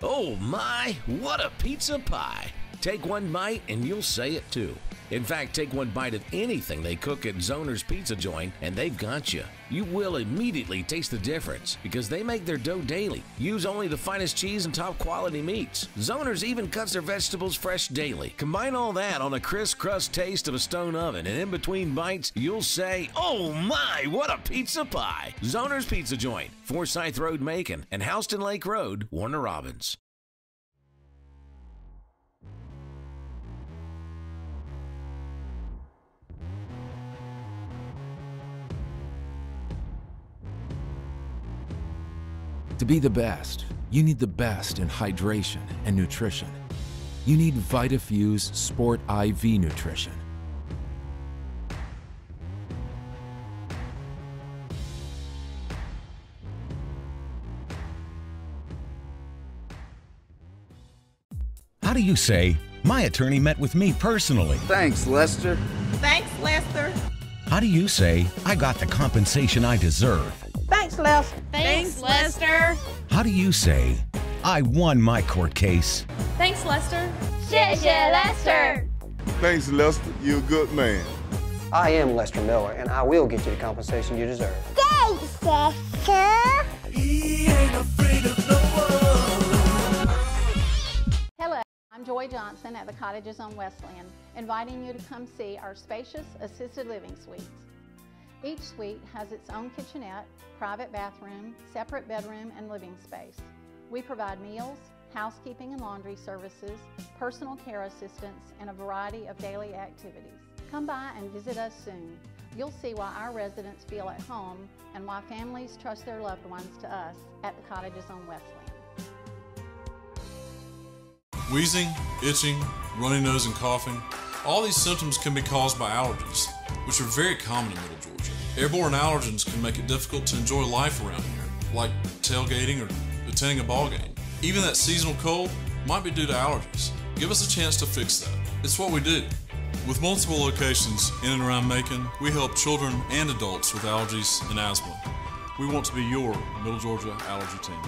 Oh my, what a pizza pie! Take one bite and you'll say it too. In fact, take one bite of anything they cook at Zoner's Pizza Joint and they've got you. You will immediately taste the difference because they make their dough daily. Use only the finest cheese and top quality meats. Zoner's even cuts their vegetables fresh daily. Combine all that on a crisp crust taste of a stone oven, and in between bites, you'll say, oh my, what a pizza pie! Zoner's Pizza Joint, Forsyth Road, Macon, and Houston Lake Road, Warner Robins. To be the best, you need the best in hydration and nutrition. You need VitaFuse Sport IV Nutrition. How do you say, my attorney met with me personally? Thanks, Lester. Thanks, Lester. How do you say, I got the compensation I deserve? Thanks, Lester. Thanks, Lester. How do you say, I won my court case? Thanks, Lester. 谢谢 Lester. Thanks, Lester. You're a good man. I am Lester Miller, and I will get you the compensation you deserve. Thanks, Lester. He ain't afraid of no one. Hello, I'm Joy Johnson at the Cottages on Westland, inviting you to come see our spacious assisted living suites. Each suite has its own kitchenette, private bathroom, separate bedroom, and living space. We provide meals, housekeeping and laundry services, personal care assistance, and a variety of daily activities. Come by and visit us soon. You'll see why our residents feel at home and why families trust their loved ones to us at the Cottages on Westland. Wheezing, itching, runny nose, and coughing. All these symptoms can be caused by allergies, which are very common in Middle Georgia. Airborne allergens can make it difficult to enjoy life around here, like tailgating or attending a ball game. Even that seasonal cold might be due to allergies. Give us a chance to fix that. It's what we do. With multiple locations in and around Macon, we help children and adults with allergies and asthma. We want to be your Middle Georgia allergy team.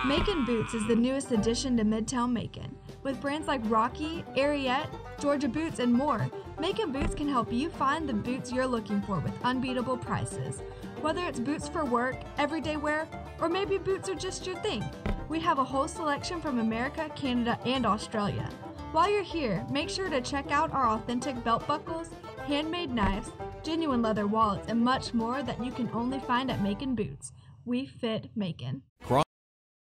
Macon Boots is the newest addition to Midtown Macon. With brands like Rocky, Ariete, Georgia Boots, and more, Macon Boots can help you find the boots you're looking for with unbeatable prices. Whether it's boots for work, everyday wear, or maybe boots are just your thing, we have a whole selection from America, Canada, and Australia. While you're here, make sure to check out our authentic belt buckles, handmade knives, genuine leather wallets, and much more that you can only find at Macon Boots. We fit Macon.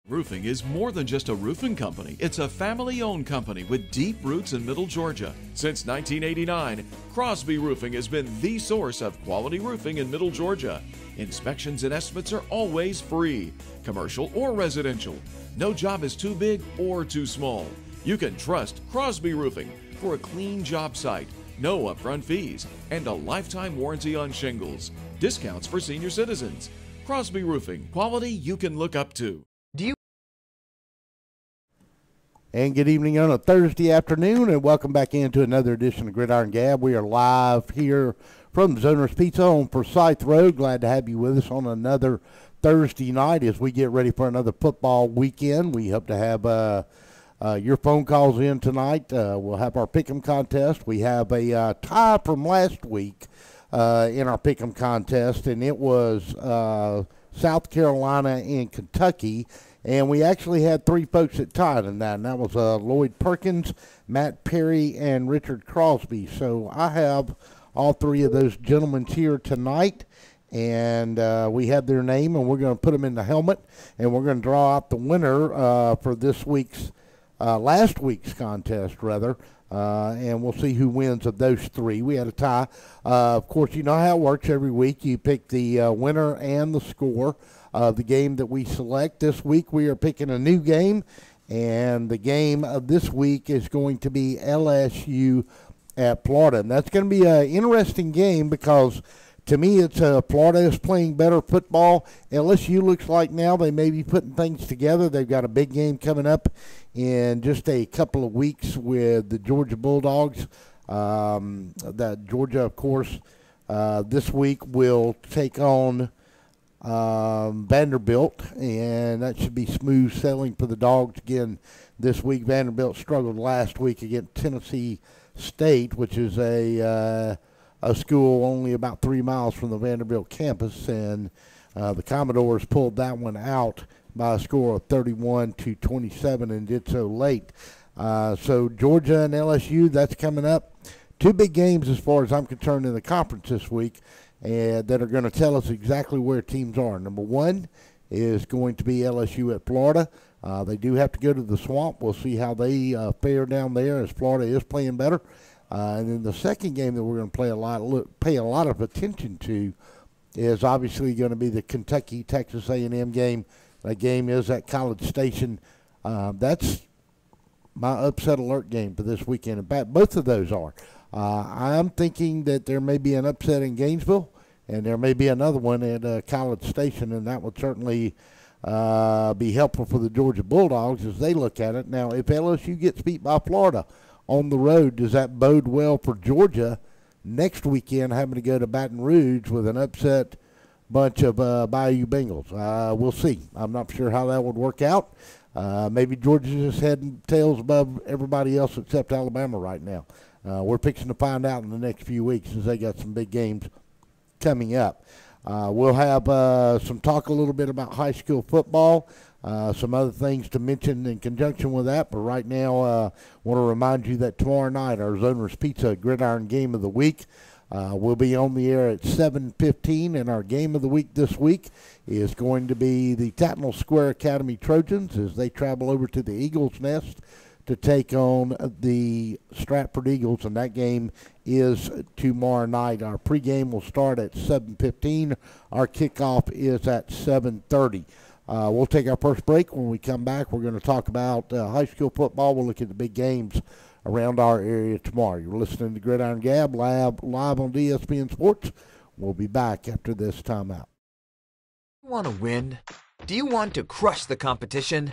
Roofing is more than just a roofing company. It's a family-owned company with deep roots in Middle Georgia. Since 1989, Crosby Roofing has been the source of quality roofing in Middle Georgia. Inspections and estimates are always free, commercial or residential. No job is too big or too small. You can trust Crosby Roofing for a clean job site, no upfront fees, and a lifetime warranty on shingles. Discounts for senior citizens. Crosby Roofing, quality you can look up to. And good evening on a Thursday afternoon, and welcome back into another edition of Gridiron Gab. We are live here from Zoner's Pizza on Forsyth Road. Glad to have you with us on another Thursday night as we get ready for another football weekend. We hope to have your phone calls in tonight. We'll have our Pick'em contest. We have a tie from last week in our Pick'em contest, and it was South Carolina and Kentucky. And we actually had three folks that tied in that, and that was Lloyd Perkins, Matt Perry, and Richard Crosby. So I have all three of those gentlemen here tonight, and we have their name, and we're going to put them in the helmet, and we're going to draw out the winner for this week's, last week's contest, rather, and we'll see who wins of those three. We had a tie. Of course, you know how it works every week. You pick the winner and the score of the game that we select. This week we are picking a new game, and the game of this week is going to be LSU at Florida. And that's going to be an interesting game because to me it's Florida is playing better football. LSU looks like now they may be putting things together. They've got a big game coming up in just a couple of weeks with the Georgia Bulldogs. That Georgia, of course, this week will take on Vanderbilt, and that should be smooth sailing for the Dogs again this week. Vanderbilt struggled last week against Tennessee State, which is a school only about 3 miles from the Vanderbilt campus, and the Commodores pulled that one out by a score of 31-27 and did so late. So Georgia and LSU, that's coming up. Two big games as far as I'm concerned in the conference this week that are going to tell us exactly where teams are. Number one is going to be LSU at Florida. They do have to go to the Swamp. We'll see how they fare down there as Florida is playing better. And then the second game that we're going to pay a lot of attention to is obviously going to be the Kentucky-Texas A&M game. That game is at College Station. That's my upset alert game for this weekend. In fact, both of those are. I'm thinking that there may be an upset in Gainesville, and there may be another one at College Station, and that would certainly be helpful for the Georgia Bulldogs as they look at it. Now, if LSU gets beat by Florida on the road, does that bode well for Georgia next weekend having to go to Baton Rouge with an upset bunch of Bayou Bengals? We'll see. I'm not sure how that would work out. Maybe Georgia's just head tails above everybody else except Alabama right now. We're fixing to find out in the next few weeks as they got some big games coming up. We'll have some talk a little bit about high school football, some other things to mention in conjunction with that. But right now, I want to remind you that tomorrow night, our Zoner's Pizza Gridiron Game of the Week will be on the air at 7:15, and our game of the week this week is going to be the Tatnall Square Academy Trojans as they travel over to the Eagles Nest to take on the Stratford Eagles, and that game is tomorrow night. Our pregame will start at 7:15. Our kickoff is at 7:30. We'll take our first break. When we come back, we're going to talk about high school football. We'll look at the big games around our area tomorrow. You're listening to Gridiron Gab live on DSPN Sports. We'll be back after this timeout. Do you want to win? Do you want to crush the competition?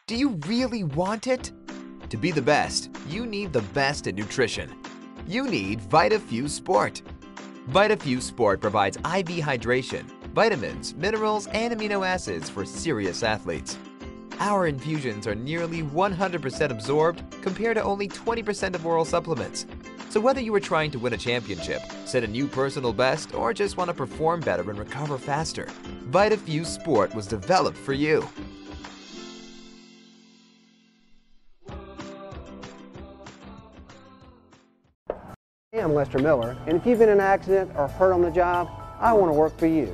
Do you really want it? To be the best, you need the best in nutrition. You need VitaFuse Sport. VitaFuse Sport provides IV hydration, vitamins, minerals, and amino acids for serious athletes. Our infusions are nearly 100% absorbed compared to only 20% of oral supplements. So whether you are trying to win a championship, set a new personal best, or just want to perform better and recover faster, VitaFuse Sport was developed for you. Hey, I'm Lester Miller, and if you've been in an accident or hurt on the job, I want to work for you.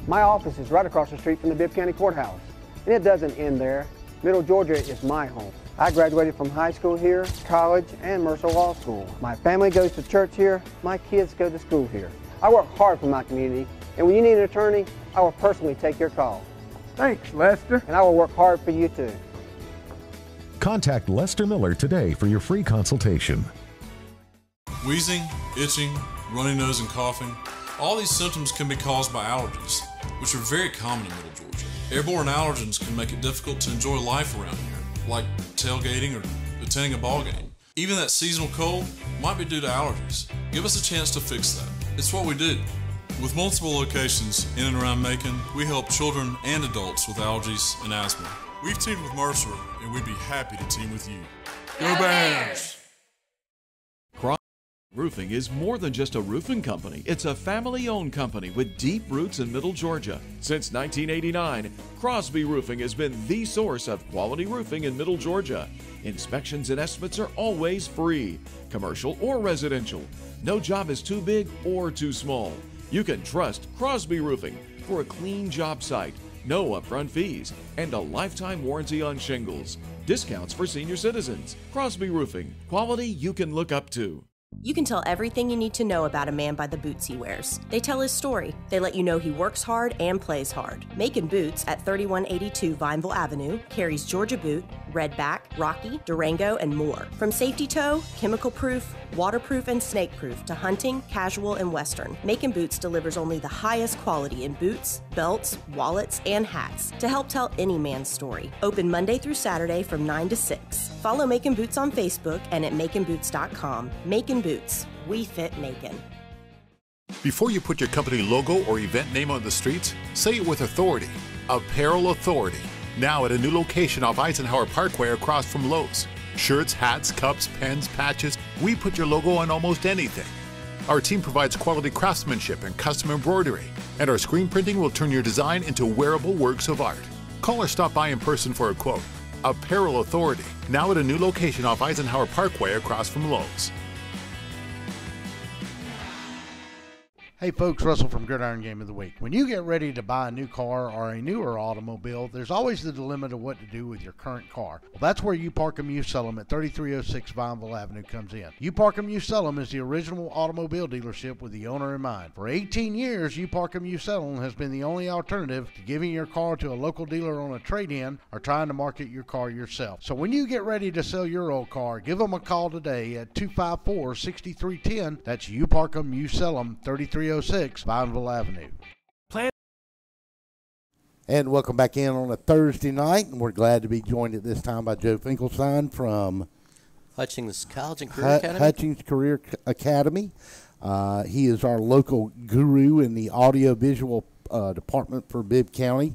My office is right across the street from the Bibb County Courthouse, and it doesn't end there. Middle Georgia is my home. I graduated from high school here, college, and Mercer Law School. My family goes to church here, my kids go to school here. I work hard for my community, and when you need an attorney, I will personally take your call. Thanks, Lester. And I will work hard for you too. Contact Lester Miller today for your free consultation. Wheezing, itching, runny nose, and coughing. All these symptoms can be caused by allergies, which are very common in Middle Georgia. Airborne allergens can make it difficult to enjoy life around here, like tailgating or attending a ball game. Even that seasonal cold might be due to allergies. Give us a chance to fix that. It's what we do. With multiple locations in and around Macon, we help children and adults with allergies and asthma. We've teamed with Mercer, and we'd be happy to team with you. Go Bears! Roofing is more than just a roofing company. It's a family-owned company with deep roots in Middle Georgia. Since 1989, Crosby Roofing has been the source of quality roofing in Middle Georgia. Inspections and estimates are always free, commercial or residential. No job is too big or too small. You can trust Crosby Roofing for a clean job site, no upfront fees, and a lifetime warranty on shingles. Discounts for senior citizens. Crosby Roofing, quality you can look up to. You can tell everything you need to know about a man by the boots he wears. They tell his story. They let you know he works hard and plays hard. Macon Boots at 3182 Vineville Avenue carries Georgia Boot, Redback, Rocky, Durango, and more. From safety toe, chemical proof, waterproof, and snake proof to hunting, casual, and western, Macon Boots delivers only the highest quality in boots, belts, wallets, and hats to help tell any man's story. Open Monday through Saturday from 9 to 6. Follow Macon Boots on Facebook and at maconboots.com. Macon Boots. We fit Macon. Before you put your company logo or event name on the streets, say it with authority. Apparel Authority. Now at a new location off Eisenhower Parkway across from Lowe's. Shirts, hats, cups, pens, patches, we put your logo on almost anything. Our team provides quality craftsmanship and custom embroidery, and our screen printing will turn your design into wearable works of art. Call or stop by in person for a quote. Apparel Authority, now at a new location off Eisenhower Parkway across from Lowe's. Hey folks, Russell from Gridiron Game of the Week. When you get ready to buy a new car or a newer automobile, there's always the dilemma of what to do with your current car. Well, that's where You Park 'Em, You Sell 'Em at 3306 Vineville Avenue comes in. You Park 'Em, You Sell 'Em is the original automobile dealership with the owner in mind. For 18 years, You Park 'Em, You Sell 'Em has been the only alternative to giving your car to a local dealer on a trade-in or trying to market your car yourself. So when you get ready to sell your old car, give them a call today at 254-6310. That's You Park 'Em, You Sell 'Em, 3306 Vineville Avenue. And welcome back in on a Thursday night, and we're glad to be joined at this time by Joe Finkelstein from Hutchings College and Career Academy. Hutchings Career Academy. He is our local guru in the audio-visual department for Bibb County,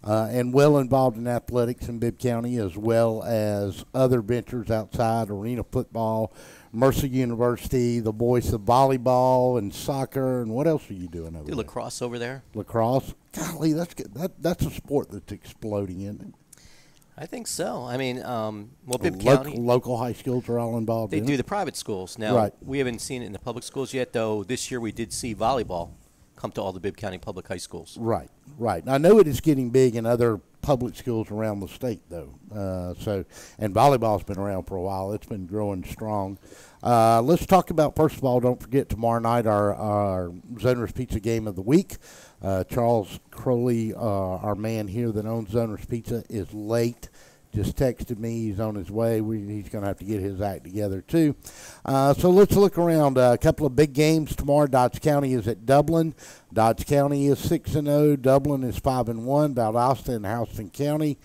and well involved in athletics in Bibb County, as well as other ventures outside arena football, Mercer University, the voice of volleyball and soccer, and what else are you doing over there? Lacrosse over there. Lacrosse? Golly, that's good. That's a sport that's exploding, isn't it? I think so. I mean, Bibb County. Local high schools are all involved They in do it? the private schools. Now, Right. we haven't seen it in the public schools yet, though. This year we did see volleyball come to all the Bibb County public high schools. Right. I know it is getting big in other public schools around the state, though. And volleyball's been around for a while. It's been growing strong. Let's talk about, first of all, don't forget tomorrow night our Zoner's Pizza Game of the Week. Charles Crowley, our man here that owns Zoner's Pizza, is late. Just texted me. He's on his way. He's going to have to get his act together, too. So let's look around. A couple of big games tomorrow. Dodge County is at Dublin. Dodge County is 6-0. Dublin is 5-1. Valdosta and Houston County.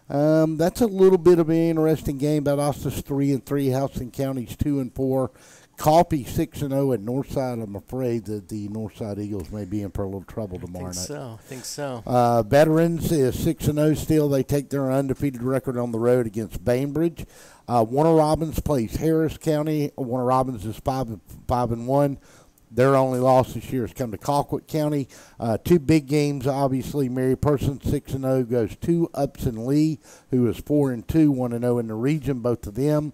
That's a little bit of an interesting game. Valdosta's 3-3. Houston County's 2-4. Coffee 6-0 at Northside. I'm afraid that the Northside Eagles may be in for a little trouble tomorrow night. I think so. Veterans is 6-0 still. They take their undefeated record on the road against Bainbridge. Warner Robins plays Harris County. Warner Robins is 5-1. Their only loss this year has come to Colquitt County. Two big games, obviously. Mary Person 6-0 goes to Upson Lee, who is 4-2, 1-0 in the region, both of them.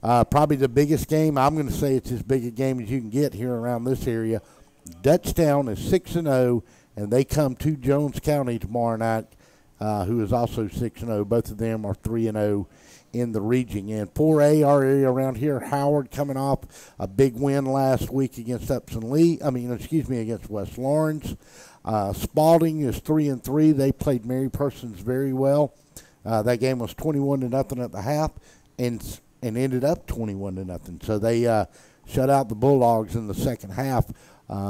Probably the biggest game, I'm going to say it's as big a game as you can get here around this area. Dutchtown is 6-0, and they come to Jones County tomorrow night, who is also 6-0. Both of them are 3-0 in the region. And 4A, our area around here, Howard coming off a big win last week against against West Lawrence. Spalding is 3-3. They played Mary Persons very well. That game was 21-0 at the half, and ended up 21-0. So they shut out the Bulldogs in the second half.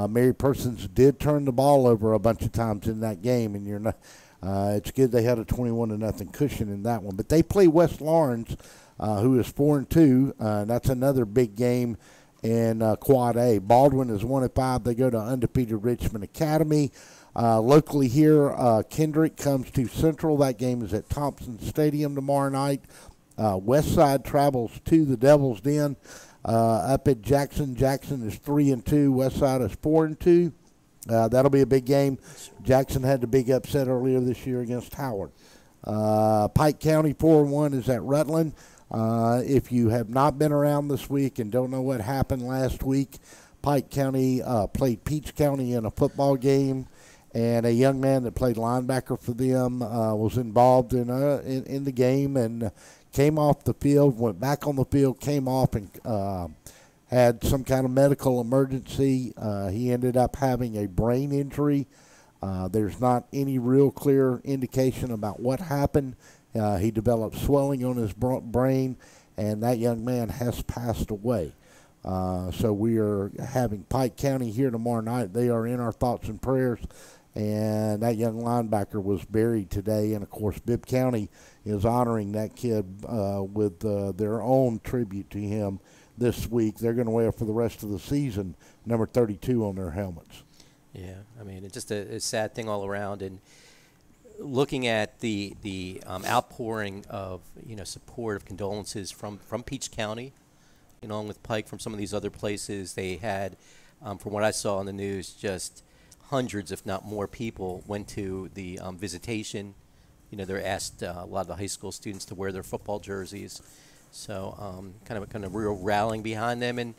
Mary Persons did turn the ball over a bunch of times in that game, and it's good they had a 21-0 cushion in that one. But they play West Lawrence, who is 4-2. That's another big game in Quad A. Baldwin is 1-5. They go to undefeated Richmond Academy. Locally here, Kendrick comes to Central. That game is at Thompson Stadium tomorrow night. Westside travels to the Devil's Den up at Jackson. Jackson is 3-2. Westside is 4-2. That'll be a big game. Jackson had the big upset earlier this year against Howard. Pike County 4-1 is at Rutland. If you have not been around this week and don't know what happened last week, Pike County played Peach County in a football game, and a young man that played linebacker for them was involved in the game and came off the field, went back on the field, came off and had some kind of medical emergency. He ended up having a brain injury. There's not any real clear indication about what happened. He developed swelling on his brain, and that young man has passed away. So we are having Pike County here tomorrow night. They are in our thoughts and prayers. And that young linebacker was buried today. And, of course, Bibb County is honoring that kid with their own tribute to him this week. They're going to wear for the rest of the season number 32 on their helmets. Yeah, I mean, it's just a sad thing all around. And looking at the outpouring of support of condolences from Peach County, along with Pike, from some of these other places, they had, from what I saw on the news, just hundreds, if not more, people went to the visitation. They're asked a lot of the high school students to wear their football jerseys, so kind of real rallying behind them. And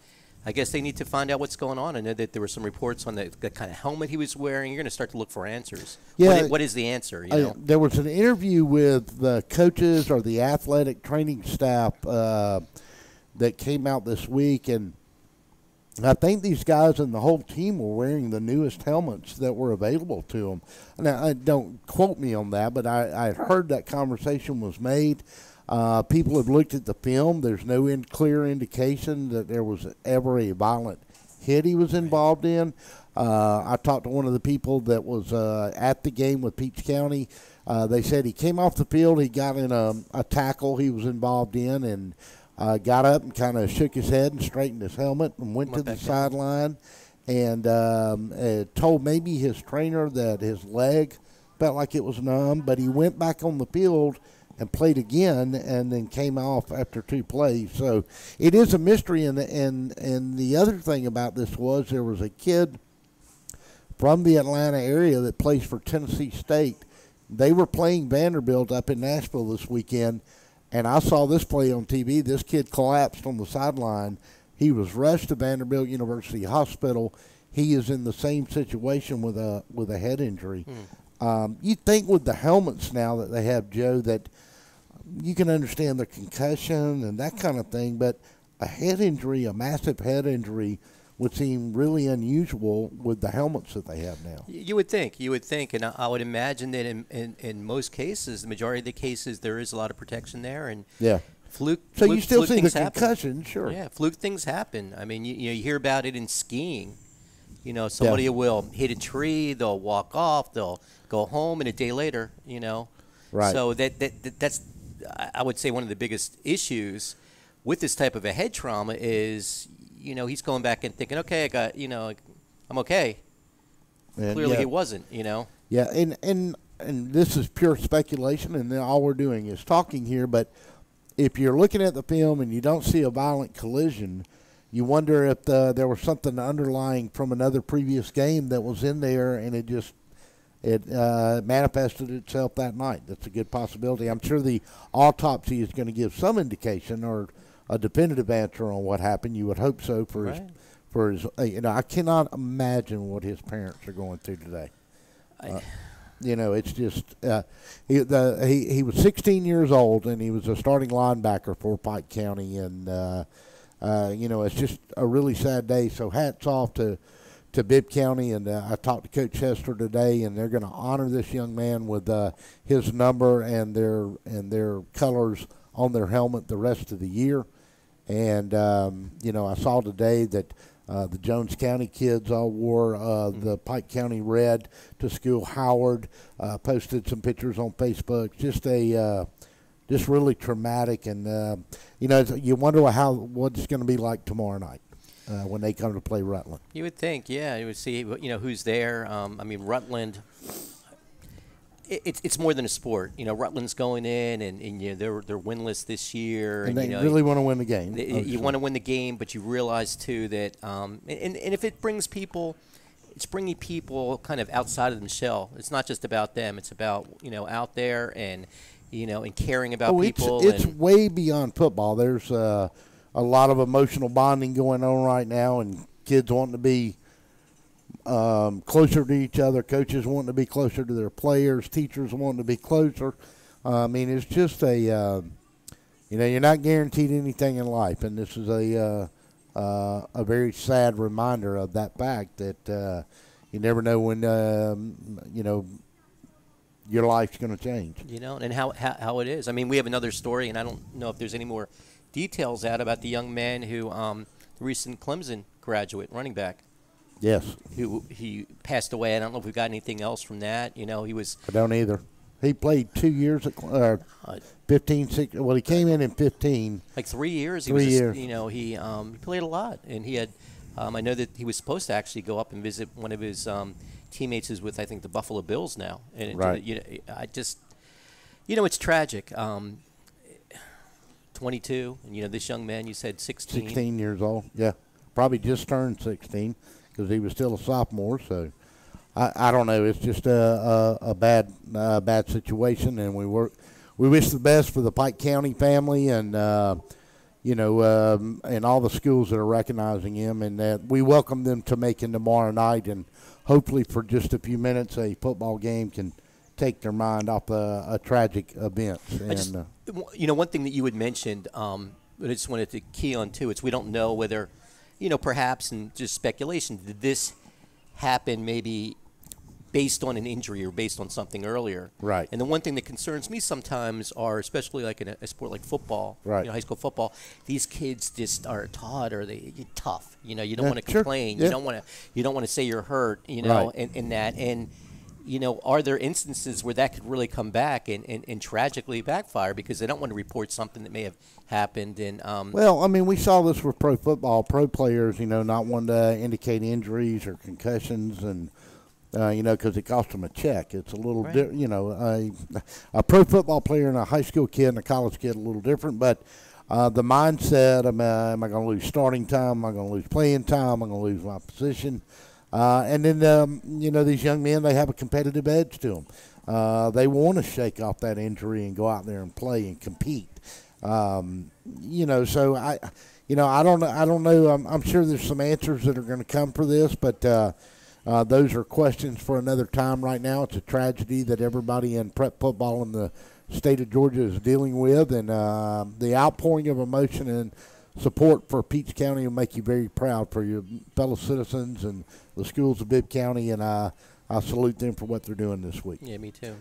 I guess they need to find out what's going on. I know that there were some reports on the kind of helmet he was wearing. You're going to start to look for answers. Yeah, what is the answer? There was an interview with the coaches or the athletic training staff that came out this week, and I think these guys and the whole team were wearing the newest helmets that were available to them. Now, don't quote me on that, but I heard that conversation was made. People have looked at the film. There's no clear indication that there was ever a violent hit he was involved in. I talked to one of the people that was at the game with Peach County. They said he came off the field. He got in a tackle he was involved in and got up and kind of shook his head and straightened his helmet and went to the sideline and told maybe his trainer that his leg felt like it was numb, but he went back on the field and played again, and then came off after 2 plays. So it is a mystery. And the other thing about this was there was a kid from the Atlanta area that plays for Tennessee State. They were playing Vanderbilt up in Nashville this weekend, and I saw this play on TV. This kid collapsed on the sideline. He was rushed to Vanderbilt University Hospital. He is in the same situation with a head injury. You'd think with the helmets now that they have, Joe, that you can understand the concussion and that kind of thing, but a head injury, a massive head injury, would seem really unusual with the helmets that they have now. You would think, and I would imagine that in most cases, the majority of the cases, there is a lot of protection there, and fluke. So you still see the concussion, happen. Sure. Yeah, fluke things happen. I mean, you hear about it in skiing. Somebody will hit a tree, they'll walk off, they'll go home, and a day later, Right. So that's, I would say, one of the biggest issues with this type of a head trauma is, he's going back and thinking, okay, I'm okay. And clearly he wasn't, Yeah, and this is pure speculation, and all we're doing is talking here, but if you're looking at the film and you don't see a violent collision, you wonder if there was something underlying from another previous game that was in there, and it manifested itself that night. That's a good possibility. I'm sure the autopsy is going to give some indication or a definitive answer on what happened. You would hope so for his. I cannot imagine what his parents are going through today. It's just he was 16 years old, and he was a starting linebacker for Pike County, and it's just a really sad day. So hats off to Bibb County, and I talked to Coach Hester today, and they're going to honor this young man with his number and their colors on their helmet the rest of the year. And I saw today that the Jones County kids all wore the Pike County red to school. Howard posted some pictures on Facebook. Just really traumatic, and you wonder what it's going to be like tomorrow night when they come to play Rutland. You would think, yeah, you would see, who's there. Rutland. It's more than a sport. Rutland's going in, and they're winless this year, and they really want to win the game. You want to win the game, but you realize too that, and if it brings people. It's bringing people kind of outside of themselves. It's not just about them. It's about out there and and caring about people. It's way beyond football. There's a lot of emotional bonding going on right now, and kids wanting to be closer to each other. Coaches wanting to be closer to their players. Teachers wanting to be closer. It's just you're not guaranteed anything in life, and this is a very sad reminder of that fact that you never know when your life's going to change. And how it is. We have another story, and I don't know if there's any more details out about the young man who, the recent Clemson graduate, running back. Yes. He passed away. I don't know if we've got anything else from that. He was. I don't either. He played 2 years at 15, 16. Well, he came in 15. Like 3 years. 3 years. He played a lot, and he had I know that he was supposed to actually go up and visit one of his teammates who's with, I think, the Buffalo Bills now. And right. It's tragic. 22, and this young man, you said 16. 16 years old, yeah. Probably just turned 16 because he was still a sophomore. So I don't know. It's just a bad situation, and we wish the best for the Pike County family and and all the schools that are recognizing him, and that we welcome them to Macon tomorrow night, and hopefully for just a few minutes a football game can take their mind off a tragic event. And one thing that you had mentioned, but I just wanted to key on too, it's we don't know whether, perhaps, and just speculation, did this happen maybe based on an injury or based on something earlier? Right. And the one thing that concerns me sometimes are, especially like in a sport like football, right. High school football, these kids just are taught, or they're tough. You don't want to sure. complain. Yeah. You don't want to say you're hurt. Right. in that. And are there instances where that could really come back and tragically backfire because they don't want to report something that may have happened? And well, I mean, we saw this with pro football, pro players, not wanting to indicate injuries or concussions, and because it cost them a check. It's a little, right. A pro football player and a high school kid and a college kid a little different, but the mindset, am I going to lose starting time? Am I going to lose playing time? Am I going to lose my position? And then, these young men, they have a competitive edge to them. They want to shake off that injury and go out there and play and compete. So I don't know. I'm sure there's some answers that are going to come for this, but those are questions for another time. Right now, it's a tragedy that everybody in prep football in the state of Georgia is dealing with, and the outpouring of emotion and support for Peach County will make you very proud for your fellow citizens and the schools of Bibb County, and I salute them for what they're doing this week. Yeah, me too.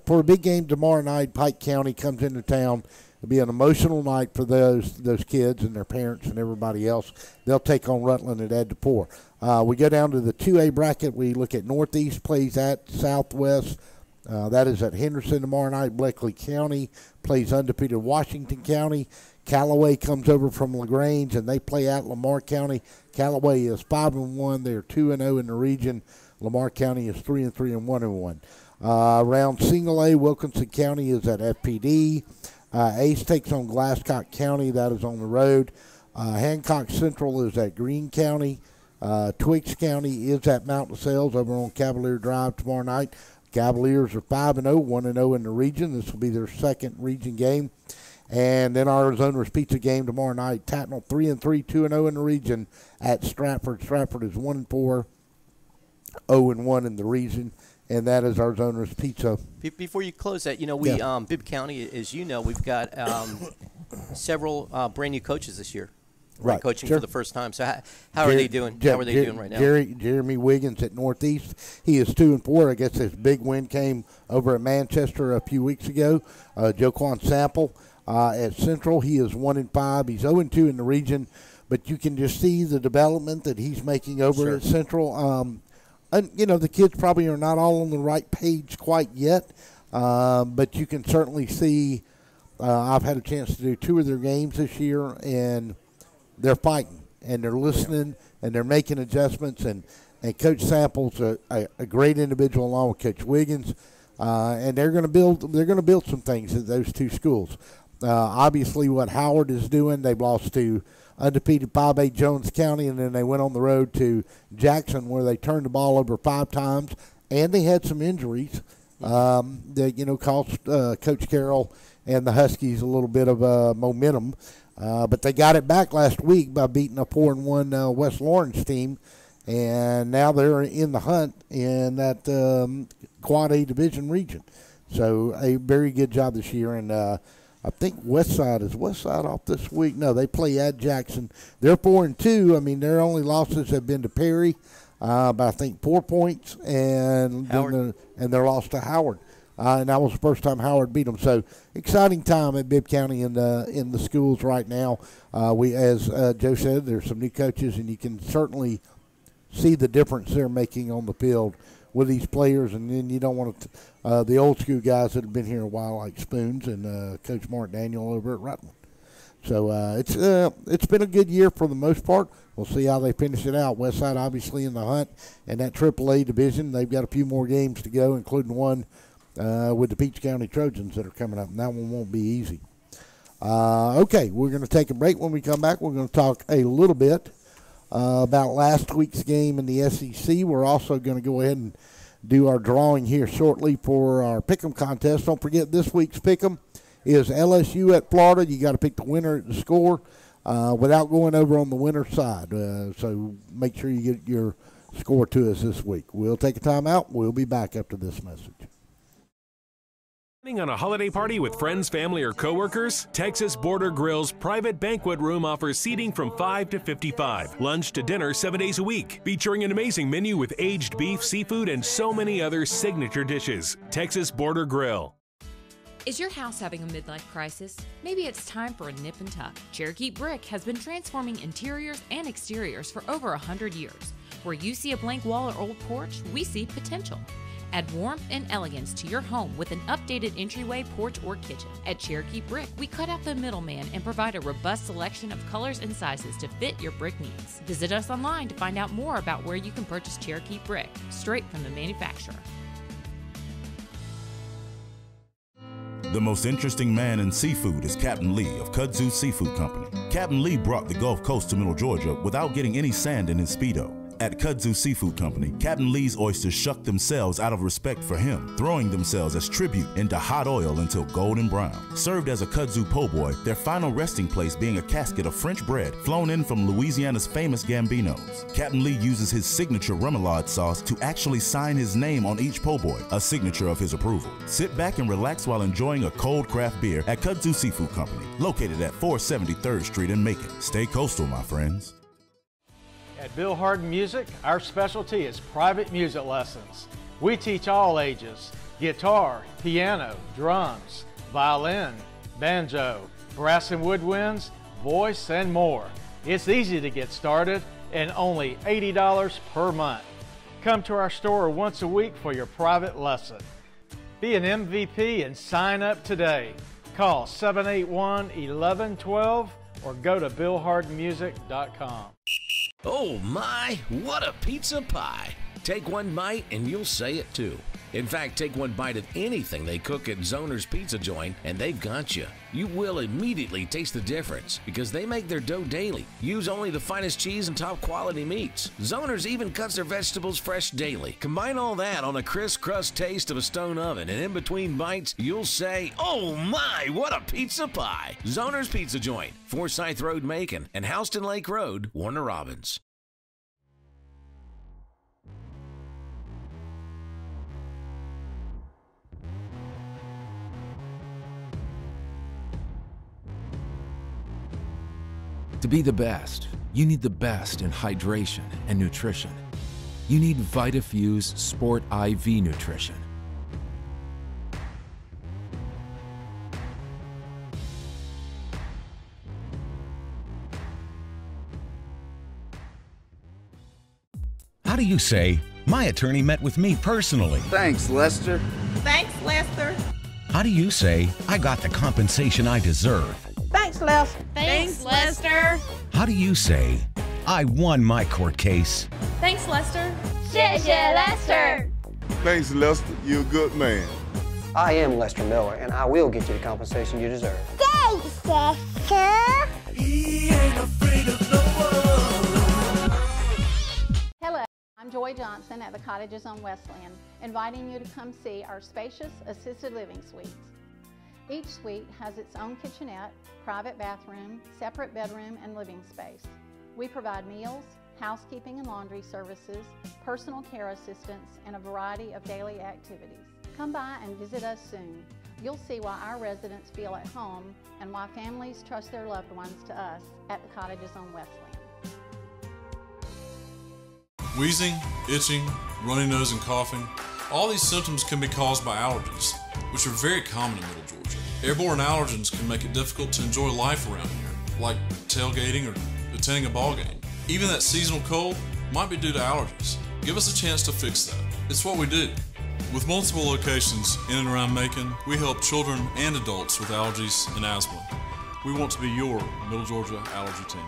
For a big game tomorrow night, Pike County comes into town. It'll be an emotional night for those kids and their parents and everybody else. They'll take on Rutland at Ed DePore. We go down to the 2A bracket. We look at Northeast plays at Southwest. That is at Henderson tomorrow night. Bleckley County plays undefeated Washington County. Callaway comes over from LaGrange, and they play at Lamar County. Callaway is 5-1. They're 2-0 in the region. Lamar County is 3-3 and 1-1. Round single A, Wilkinson County is at FPD. Ace takes on Glasscock County. That is on the road. Hancock Central is at Greene County. Twiggs County is at Mount LaSalle's over on Cavalier Drive tomorrow night. Cavaliers are 5-0, 1-0 in the region. This will be their second region game. And then our Zoner's Pizza game tomorrow night. Tatnall 3-3, 2-0 in the region at Stratford. Stratford is 1-4, 0-1 in the region. And that is our Zoner's Pizza. Before you close that, Bibb County, as you know, we've got several brand new coaches this year. Right, coaching sure. for the first time. So how are they doing? How are they doing right now? Jeremy Wiggins at Northeast. He is 2-4. I guess his big win came over at Manchester a few weeks ago. Joquan Sample at Central. He is 1-5. He's 0-2 in the region, but you can just see the development that he's making over at Central. And, the kids probably are not all on the right page quite yet, but you can certainly see. I've had a chance to do 2 of their games this year, and they're fighting, and they're listening, and they're making adjustments. And Coach Sample's a great individual along with Coach Wiggins, and they're going to build some things at those 2 schools. Obviously, what Howard is doing, they've lost to undefeated 5A Jones County, and then they went on the road to Jackson where they turned the ball over 5 times, and they had some injuries that cost Coach Carroll and the Huskies a little bit of momentum. But they got it back last week by beating a 4-1 West Lawrence team, and now they're in the hunt in that Quad A division region. So a very good job this year, and I think Westside off this week. No, they play at Jackson. They're 4-2. I mean, their only losses have been to Perry by I think 4 points, and their loss to Howard. And that was the first time Howard beat them. So exciting time at Bibb County in the schools right now. As Joe said, there's some new coaches, and you can certainly see the difference they're making on the field with these players. And then you don't want to the old school guys that have been here a while, like Spoons and Coach Mark Daniel over at Rutland. So it's been a good year for the most part. We'll see how they finish it out. Westside obviously in the hunt, and that AAA division, they've got a few more games to go, including one with the Peach County Trojans that are coming up, and that one won't be easy. Okay, we're going to take a break. When we come back, we're going to talk a little bit about last week's game in the SEC. We're also going to go ahead and do our drawing here shortly for our Pick'em contest. Don't forget, this week's Pick'em is LSU at Florida. You got to pick the winner at the score without going over on the winner's side. So make sure you get your score to us this week. We'll take a time out. We'll be back after this message. Planning on a holiday party with friends, family, or coworkers? Texas Border Grill's private banquet room offers seating from 5 to 55. Lunch to dinner 7 days a week, featuring an amazing menu with aged beef, seafood, and so many other signature dishes. Texas Border Grill. Is your house having a midlife crisis? Maybe it's time for a nip and tuck. Cherokee Brick has been transforming interiors and exteriors for over 100 years. Where you see a blank wall or old porch, we see potential. Add warmth and elegance to your home with an updated entryway, porch, or kitchen. At Cherokee Brick, we cut out the middleman and provide a robust selection of colors and sizes to fit your brick needs. Visit us online to find out more about where you can purchase Cherokee Brick, straight from the manufacturer. The most interesting man in seafood is Captain Lee of Kudzu Seafood Company. Captain Lee brought the Gulf Coast to Middle Georgia without getting any sand in his Speedo. At Kudzu Seafood Company, Captain Lee's oysters shuck themselves out of respect for him, throwing themselves as tribute into hot oil until golden brown. Served as a Kudzu po' boy, their final resting place being a casket of French bread flown in from Louisiana's famous Gambinos. Captain Lee uses his signature remoulade sauce to actually sign his name on each po' boy, a signature of his approval. Sit back and relax while enjoying a cold craft beer at Kudzu Seafood Company, located at 473rd Street in Macon. Stay coastal, my friends. At Bill Harden Music, our specialty is private music lessons. We teach all ages: guitar, piano, drums, violin, banjo, brass and woodwinds, voice, and more. It's easy to get started and only $80 per month. Come to our store once a week for your private lesson. Be an MVP and sign up today. Call 781-1112 or go to BillHardenMusic.com. Oh my, what a pizza pie! Take one bite and you'll say it too. In fact, take one bite of anything they cook at Zoner's Pizza Joint and they've got you. You will immediately taste the difference because they make their dough daily. Use only the finest cheese and top quality meats. Zoner's even cuts their vegetables fresh daily. Combine all that on a crisp crust taste of a stone oven, and in between bites, you'll say, oh my, what a pizza pie! Zoner's Pizza Joint, Forsyth Road, Macon, and Houston Lake Road, Warner Robins. To be the best, you need the best in hydration and nutrition. You need VitaFuse Sport IV Nutrition. How do you say, my attorney met with me personally? Thanks, Lester. Thanks, Lester. How do you say, I got the compensation I deserve? Thanks, Lester. Thanks, Lester. How do you say, I won my court case? Thanks, Lester. 谢谢 Lester. Thanks, Lester. You're a good man. I am Lester Miller, and I will get you the compensation you deserve. Thanks, Lester. He ain't afraid of no one. Hello, I'm Joy Johnson at the Cottages on Westland, inviting you to come see our spacious assisted living suites. Each suite has its own kitchenette, private bathroom, separate bedroom, and living space. We provide meals, housekeeping and laundry services, personal care assistance, and a variety of daily activities. Come by and visit us soon. You'll see why our residents feel at home and why families trust their loved ones to us at the Cottages on Westland. Wheezing, itching, runny nose, and coughing. All these symptoms can be caused by allergies, which are very common in Middle Georgia. Airborne allergens can make it difficult to enjoy life around here, like tailgating or attending a ball game. Even that seasonal cold might be due to allergies. Give us a chance to fix that. It's what we do. With multiple locations in and around Macon, we help children and adults with allergies and asthma. We want to be your Middle Georgia allergy team.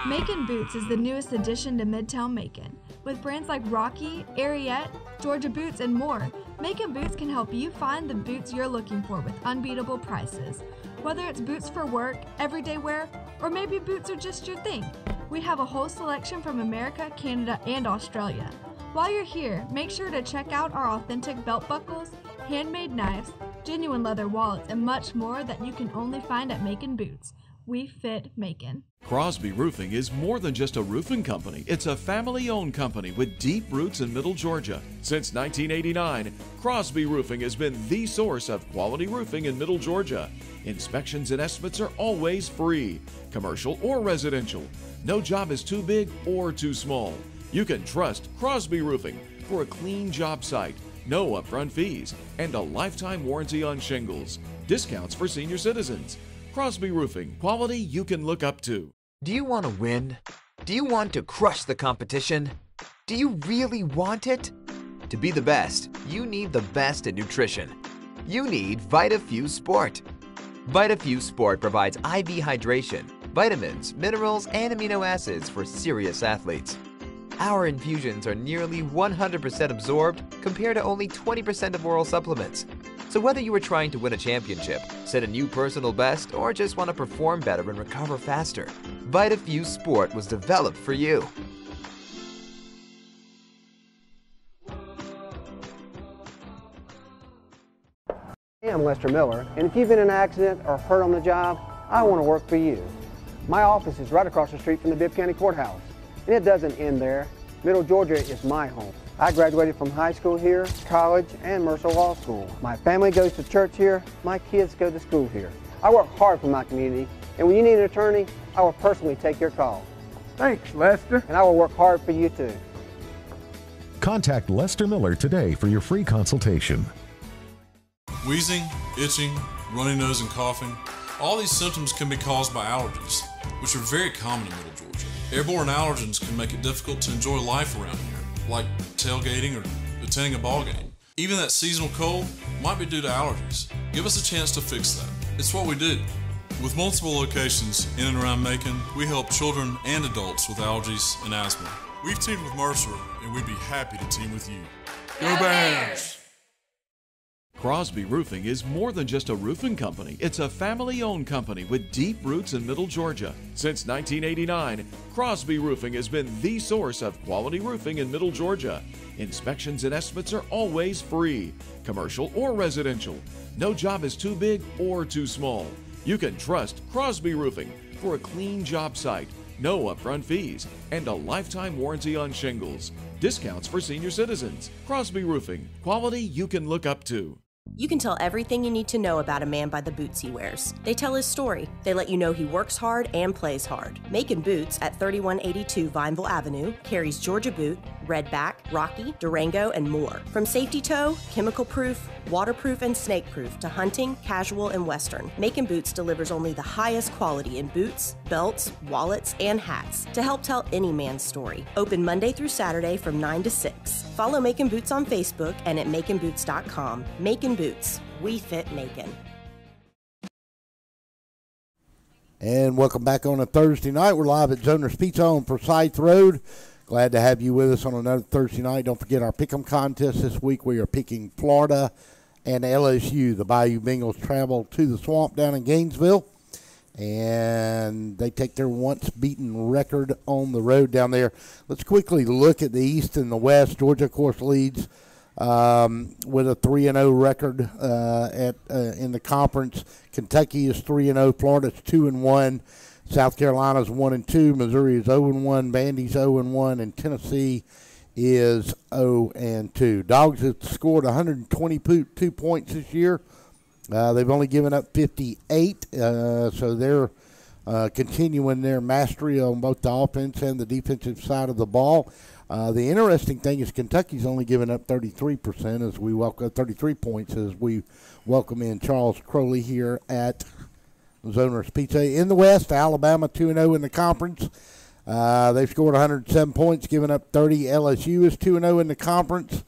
Macon Boots is the newest addition to Midtown Macon. With brands like Rocky, Ariete, Georgia Boots, and more, Macon Boots can help you find the boots you're looking for with unbeatable prices. Whether it's boots for work, everyday wear, or maybe boots are just your thing, we have a whole selection from America, Canada, and Australia. While you're here, make sure to check out our authentic belt buckles, handmade knives, genuine leather wallets, and much more that you can only find at Macon Boots. We fit Macon. Crosby Roofing is more than just a roofing company. It's a family-owned company with deep roots in Middle Georgia. Since 1989, Crosby Roofing has been the source of quality roofing in Middle Georgia. Inspections and estimates are always free, commercial or residential. No job is too big or too small. You can trust Crosby Roofing for a clean job site, no upfront fees, and a lifetime warranty on shingles. Discounts for senior citizens. Crosby Roofing, quality you can look up to. Do you want to win? Do you want to crush the competition? Do you really want it? To be the best, you need the best in nutrition. You need VitaFuse Sport. VitaFuse Sport provides IV hydration, vitamins, minerals, and amino acids for serious athletes. Our infusions are nearly 100% absorbed compared to only 20% of oral supplements. So whether you are trying to win a championship, set a new personal best, or just want to perform better and recover faster, VitaFuse Sport was developed for you. I'm Lester Miller, and if you've been in an accident or hurt on the job, I want to work for you. My office is right across the street from the Bibb County Courthouse, and it doesn't end there. Middle Georgia is my home. I graduated from high school here, college, and Mercer Law School. My family goes to church here. My kids go to school here. I work hard for my community, and when you need an attorney, I will personally take your call. Thanks, Lester. And I will work hard for you too. Contact Lester Miller today for your free consultation. Wheezing, itching, runny nose, and coughing. All these symptoms can be caused by allergies, which are very common in Middle Georgia. Airborne allergens can make it difficult to enjoy life around here, like tailgating or attending a ball game. Even that seasonal cold might be due to allergies. Give us a chance to fix that. It's what we do. With multiple locations in and around Macon, we help children and adults with allergies and asthma. We've teamed with Mercer, and we'd be happy to team with you. Go Bears! Crosby Roofing is more than just a roofing company. It's a family-owned company with deep roots in Middle Georgia. Since 1989, Crosby Roofing has been the source of quality roofing in Middle Georgia. Inspections and estimates are always free, commercial or residential. No job is too big or too small. You can trust Crosby Roofing for a clean job site, no upfront fees, and a lifetime warranty on shingles. Discounts for senior citizens. Crosby Roofing, quality you can look up to. You can tell everything you need to know about a man by the boots he wears. They tell his story. They let you know he works hard and plays hard. Macon Boots at 3182 Vineville Avenue carries Georgia Boot, Redback, Rocky, Durango, and more. From safety toe, chemical proof, waterproof, and snake proof to hunting, casual, and western, Macon Boots delivers only the highest quality in boots, belts, wallets, and hats to help tell any man's story. Open Monday through Saturday from 9 to 6. Follow Macon Boots on Facebook and at maconboots.com. Macon Boots. We fit Macon. And welcome back on a Thursday night. We're live at Zoner's Pizza on Forsyth Road. Glad to have you with us on another Thursday night. Don't forget our Pick'em contest this week. We are picking Florida and LSU. The Bayou Bengals travel to the Swamp down in Gainesville, and they take their once-beaten record on the road down there. Let's quickly look at the East and the West. Georgia, of course, leads with a 3-0 record in the conference. Kentucky is 3-0. Florida's 2-1. South Carolina's 1-2. Missouri is 0-1. Vandy's 0-1, and Tennessee is 0-2. Dogs have scored 122 points this year. They've only given up 58, so they're continuing their mastery on both the offense and the defensive side of the ball. The interesting thing is Kentucky's only given up 33% as we welcome 33 points as we welcome in Charles Crowley here at Zoner's Pizza. In the West, Alabama 2-0 in the conference. They've scored 107 points, giving up 30. LSU is 2-0 in the conference.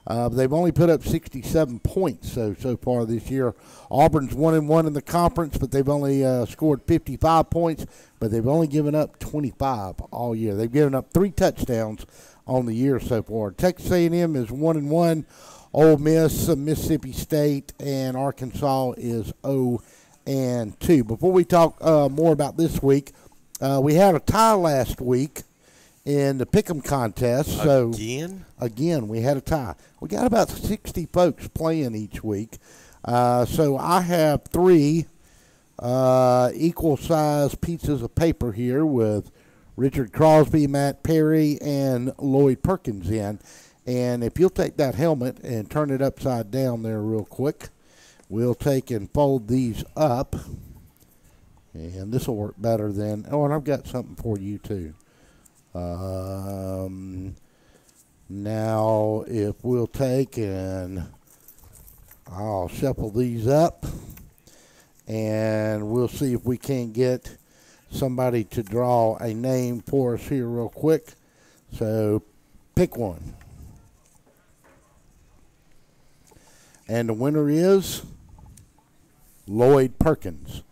They've only put up 67 points so far this year. Auburn's 1-1 in the conference, but they've only scored 55 points, but they've only given up 25 all year. They've given up 3 touchdowns on the year so far. Texas A&M is 1-1. Ole Miss, Mississippi State, and Arkansas is 0-2. Before we talk more about this week, we had a tie last week in the Pick'em contest. So again, we had a tie. We got about 60 folks playing each week. So I have 3 equal-sized pieces of paper here with Richard Crosby, Matt Perry, and Lloyd Perkins in. And if you'll take that helmet and turn it upside down there real quick, we'll take and fold these up. And this will work better than, oh, and I've got something for you too. Now, if we'll take and I'll shuffle these up, and we'll see if we can get somebody to draw a name for us here real quick. So, pick one. And the winner is Lloyd Perkins.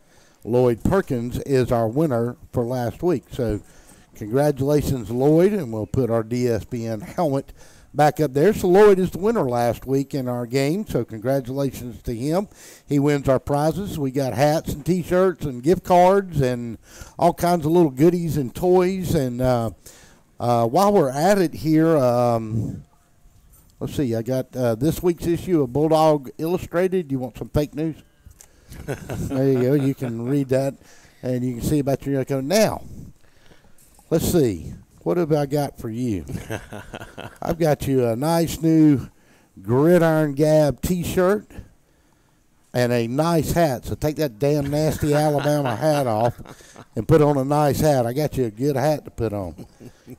Lloyd Perkins is our winner for last week. So, congratulations, Lloyd, and we'll put our DSBN helmet back up there. So Lloyd is the winner last week in our game, so congratulations to him. He wins our prizes. We got hats and T-shirts and gift cards and all kinds of little goodies and toys. And while we're at it here, let's see. I got this week's issue of Bulldog Illustrated. You want some fake news? There you go. You can read that, and you can see about your account. Now, let's see. What have I got for you? I've got you a nice new Gridiron Gab T-shirt and a nice hat. So take that damn nasty Alabama hat off and put on a nice hat. I got you a good hat to put on.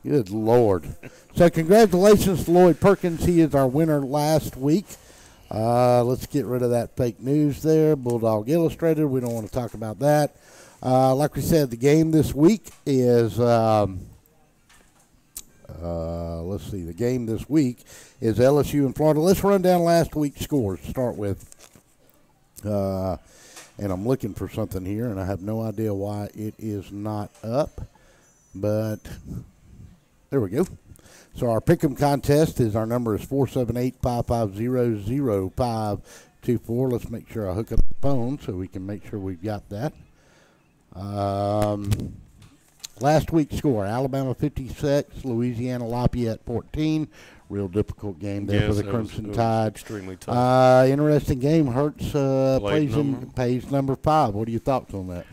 Good Lord. So congratulations to Lloyd Perkins. He is our winner last week. Let's get rid of that fake news there. Bulldog Illustrated. We don't want to talk about that. Like we said, the game this week is let's see. The game this week is LSU and Florida. Let's run down last week's scores to start with. And I'm looking for something here, and I have no idea why it is not up. But there we go. So our Pick'em contest is, our number is 478-550-0524. Let's make sure I hook up the phone so we can make sure we've got that. Last week's score, Alabama 56, Louisiana Lafayette 14. Real difficult game there for the Crimson Tide. Extremely tough. Interesting game. Hurts plays number 5. What are your thoughts on that?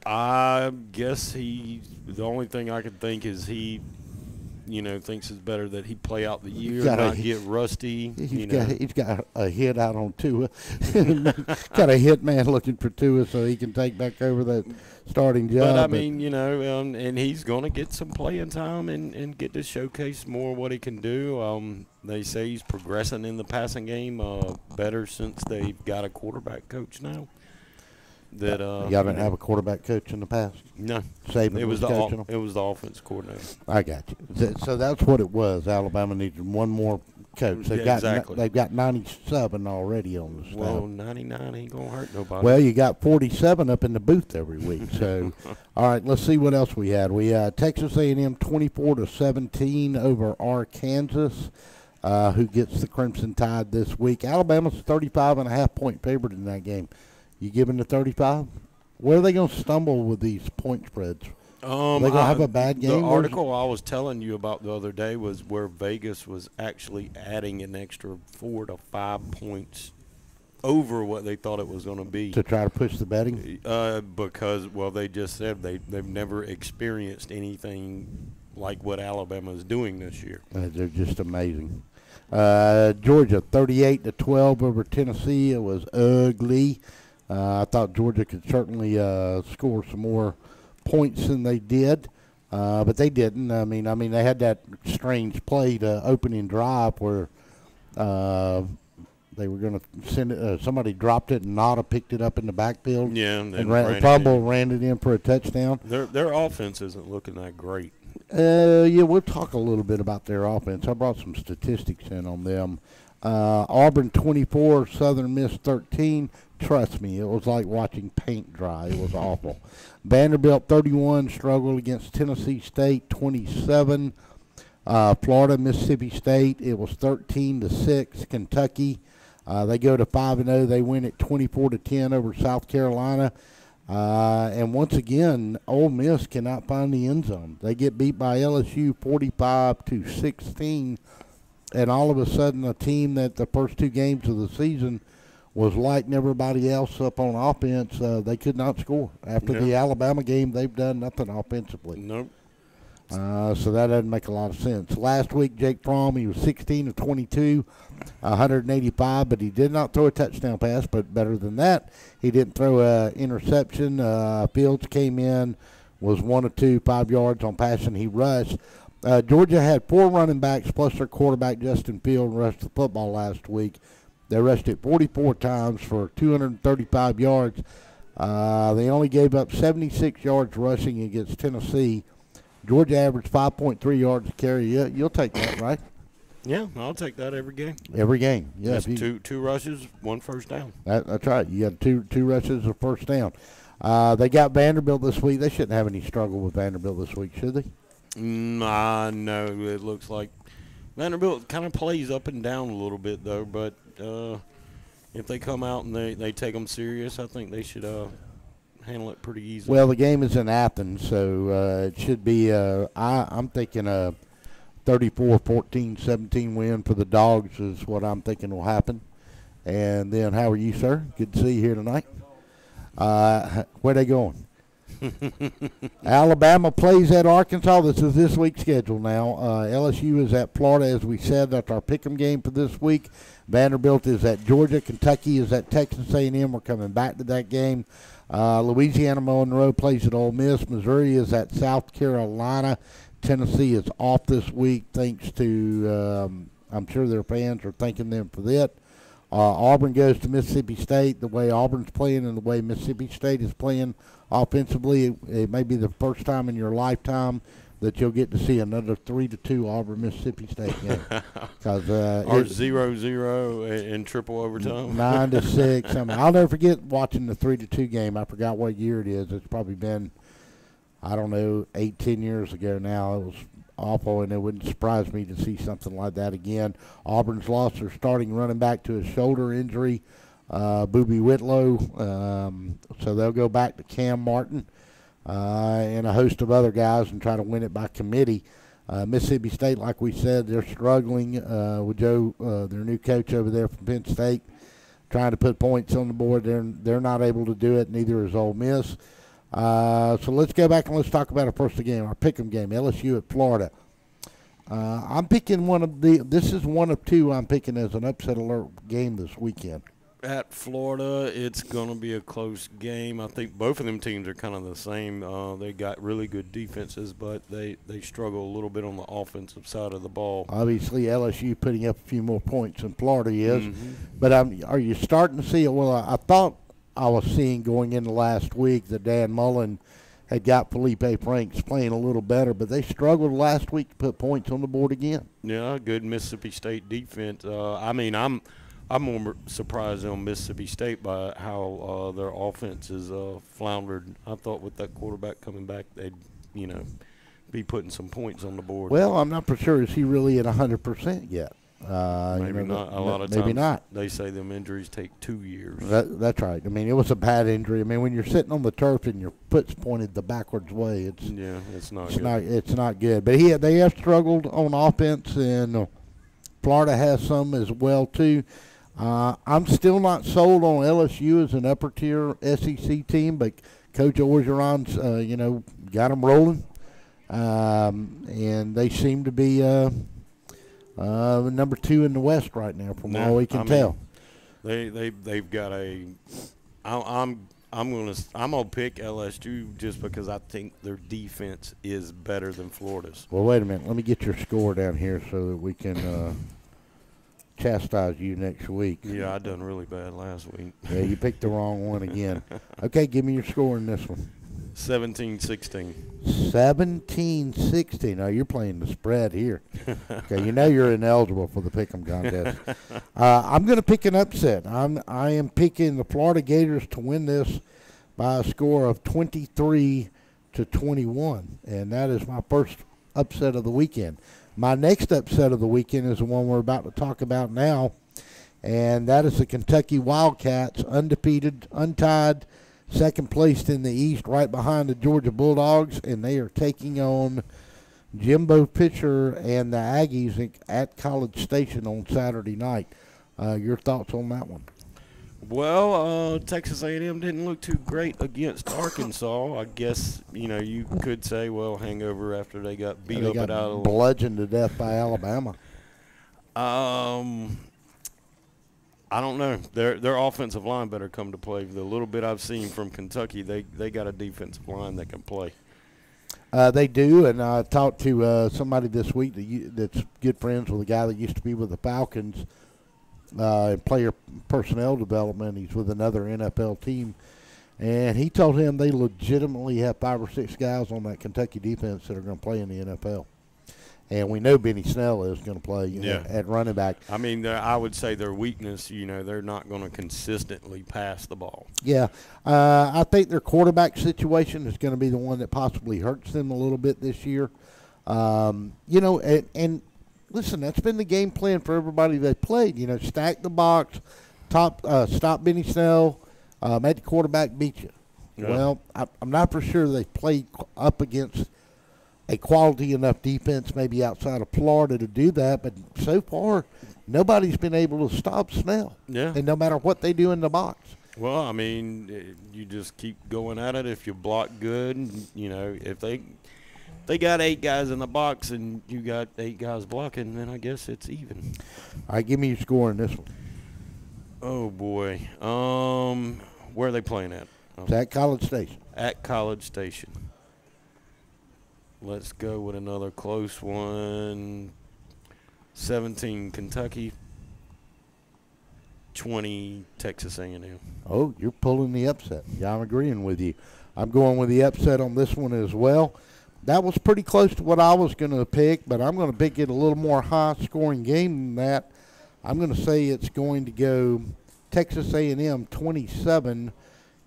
I guess the only thing I could think is he thinks it's better that he play out the year, not get rusty. He's got a hit out on Tua. Got a hit man looking for Tua so he can take back over that starting job. But, I mean, and he's going to get some playing time and get to showcase more what he can do. They say he's progressing in the passing game better since they've got a quarterback coach now. Y'all didn't have a quarterback coach in the past? No. Saban was coaching them? It was the offense coordinator. I got you. So that's what it was. Alabama needed one more coach. They've got 97 already on the staff. Well, 99 ain't going to hurt nobody. Well, you got 47 up in the booth every week. So, all right, let's see what else we had. We had Texas A&M 24-17 over Arkansas, who gets the Crimson Tide this week. Alabama's 35.5-point favorite in that game. You giving the 35? Where are they going to stumble with these point spreads? Are they going to have a bad game? The article I was telling you about the other day was where Vegas was actually adding an extra 4 to 5 points over what they thought it was going to be. To try to push the betting? Because, well, they just said they've never experienced anything like what Alabama is doing this year. They're just amazing. Georgia 38-12 over Tennessee. It was ugly. I thought Georgia could certainly score some more points than they did, but they didn't. I mean, they had that strange play to opening drive where they were going to send it. Somebody dropped it and Nada picked it up in the backfield. Yeah, and ran it in for a touchdown. Their offense isn't looking that great. Yeah, we'll talk a little bit about their offense. I brought some statistics in on them. Auburn 24, Southern Miss 13. Trust me, it was like watching paint dry. It was awful. Vanderbilt 31, struggled against Tennessee State 27. Florida, Mississippi State, it was 13-6. Kentucky, they go to 5-0. They win at 24-10 over South Carolina. And once again, Ole Miss cannot find the end zone. They get beat by LSU 45-16. And all of a sudden, a team that the first two games of the season was lighting everybody else up on offense, they could not score. After the Alabama game, they've done nothing offensively. Nope. So that doesn't make a lot of sense. Last week, Jake Fromm, he was 16 of 22, 185, but he did not throw a touchdown pass. But better than that, he didn't throw an interception. Fields came in, was 1 of 2, 5 yards on passing. He rushed. Georgia had 4 running backs plus their quarterback, Justin Fields, rushed the football last week. They rushed it 44 times for 235 yards. They only gave up 76 yards rushing against Tennessee. Georgia averaged 5.3 yards a carry. You'll take that, right? Yeah, I'll take that every game. Every game, yeah. That's two rushes, 1 first down. That's right. You got two rushes of first down. They got Vanderbilt this week. They shouldn't have any struggle with Vanderbilt this week, should they? No, it looks like Vanderbilt kind of plays up and down a little bit, though. But if they come out and they take them serious, I think they should handle it pretty easily. Well, the game is in Athens, so it should be I'm thinking a 34-14-17 win for the Dogs is what I'm thinking will happen. And then how are you, sir? Good to see you here tonight. Where they going? Alabama plays at Arkansas. This is this week's schedule now. LSU is at Florida, as we said. That's our pick'em game for this week. Vanderbilt is at Georgia. Kentucky is at Texas A&M. We're coming back to that game. Louisiana Monroe plays at Ole Miss. Missouri is at South Carolina. Tennessee is off this week thanks to, I'm sure their fans are thanking them for that. Auburn goes to Mississippi State. The way Auburn's playing and the way Mississippi State is playing offensively, it may be the first time in your lifetime that you'll get to see another 3-2 Auburn Mississippi State game. Or 0-0 in triple overtime. 9-6. I mean, I'll never forget watching the 3-2 game. I forgot what year it is. It's probably been, I don't know, 8-10 years ago now. It was awful, and it wouldn't surprise me to see something like that again. Auburn's lost their starting running back to a shoulder injury, Boobie Whitlow. So they'll go back to Cam Martin and a host of other guys and try to win it by committee. Mississippi State, like we said, they're struggling with Joe, their new coach over there from Penn State, trying to put points on the board. They're not able to do it. Neither is Ole Miss. So let's go back and let's talk about our first game, our pick'em game, LSU at Florida. I'm picking this is one of two I'm picking as an upset alert game this weekend. At Florida, it's going to be a close game. I think both of them teams are kind of the same. They got really good defenses, but they struggle a little bit on the offensive side of the ball. Obviously, LSU putting up a few more points than Florida is. But are you starting to see it? Well, I thought I was seeing going into last week that Dan Mullen had got Felipe Franks playing a little better, but they struggled last week to put points on the board again. Yeah, good Mississippi State defense. I'm more surprised on Mississippi State by how their offense is floundered. I thought with that quarterback coming back, they'd, be putting some points on the board. Well, I'm not for sure. Is he really at 100% yet? Maybe not. A lot of times, maybe not. They say them injuries take 2 years. That's right. I mean, it was a bad injury. I mean, when you're sitting on the turf and your foot's pointed the backwards way, it's not good. It's not good. But they have struggled on offense, and Florida has some as well too. I'm still not sold on LSU as an upper-tier SEC team, but Coach Orgeron's, got them rolling. And they seem to be number 2 in the West right now from all we can tell. They've got I'm gonna pick LSU just because I think their defense is better than Florida's. Well, wait a minute. Let me get your score down here so that we can chastise you next week. Yeah, I done really bad last week. Yeah, you picked the wrong one again. Okay, give me your score in this one. 17-16. 17-16. Now, you're playing the spread here. Okay, you know you're ineligible for the pick'em contest. I'm going to pick an upset. I am picking the Florida Gators to win this by a score of 23-21, and that is my first upset of the weekend. My next upset of the weekend is the one we're about to talk about now, and that is the Kentucky Wildcats, undefeated, untied, second placed in the East, right behind the Georgia Bulldogs, and they are taking on Jimbo Fisher and the Aggies at College Station on Saturday night. Your thoughts on that one? Well, Texas A&M didn't look too great against Arkansas. I guess, you could say, well, hangover after they got beat up at Alabama. Bludgeoned to death by Alabama. I don't know. Their offensive line better come to play. The little bit I've seen from Kentucky, they got a defensive line that can play. They do, and I talked to somebody this week that's good friends with a guy that used to be with the Falcons, player personnel development. He's with another NFL team, and he told him they legitimately have 5 or 6 guys on that Kentucky defense that are going to play in the NFL. And we know Benny Snell is going to play at running back. I mean, I would say their weakness, they're not going to consistently pass the ball. Yeah. I think their quarterback situation is going to be the one that possibly hurts them a little bit this year. And listen, that's been the game plan for everybody they played. Stack the box, stop Benny Snell, make the quarterback beat you. Yeah. Well, I'm not for sure they played up against a quality enough defense maybe outside of Florida to do that, but so far nobody's been able to stop Snell. Yeah. And no matter what they do in the box. Well, I mean, you just keep going at it. If you block good, if they got 8 guys in the box and you got 8 guys blocking, then I guess it's even. All right, give me your score in this one. Oh, boy. Where are they playing at? It's at College Station. At College Station. Let's go with another close one. 17 Kentucky, 20 Texas A&M. Oh, you're pulling the upset. Yeah, I'm agreeing with you. I'm going with the upset on this one as well. That was pretty close to what I was going to pick, but I'm going to pick it a little more high-scoring game than that. I'm going to say it's going to go Texas A&M 27,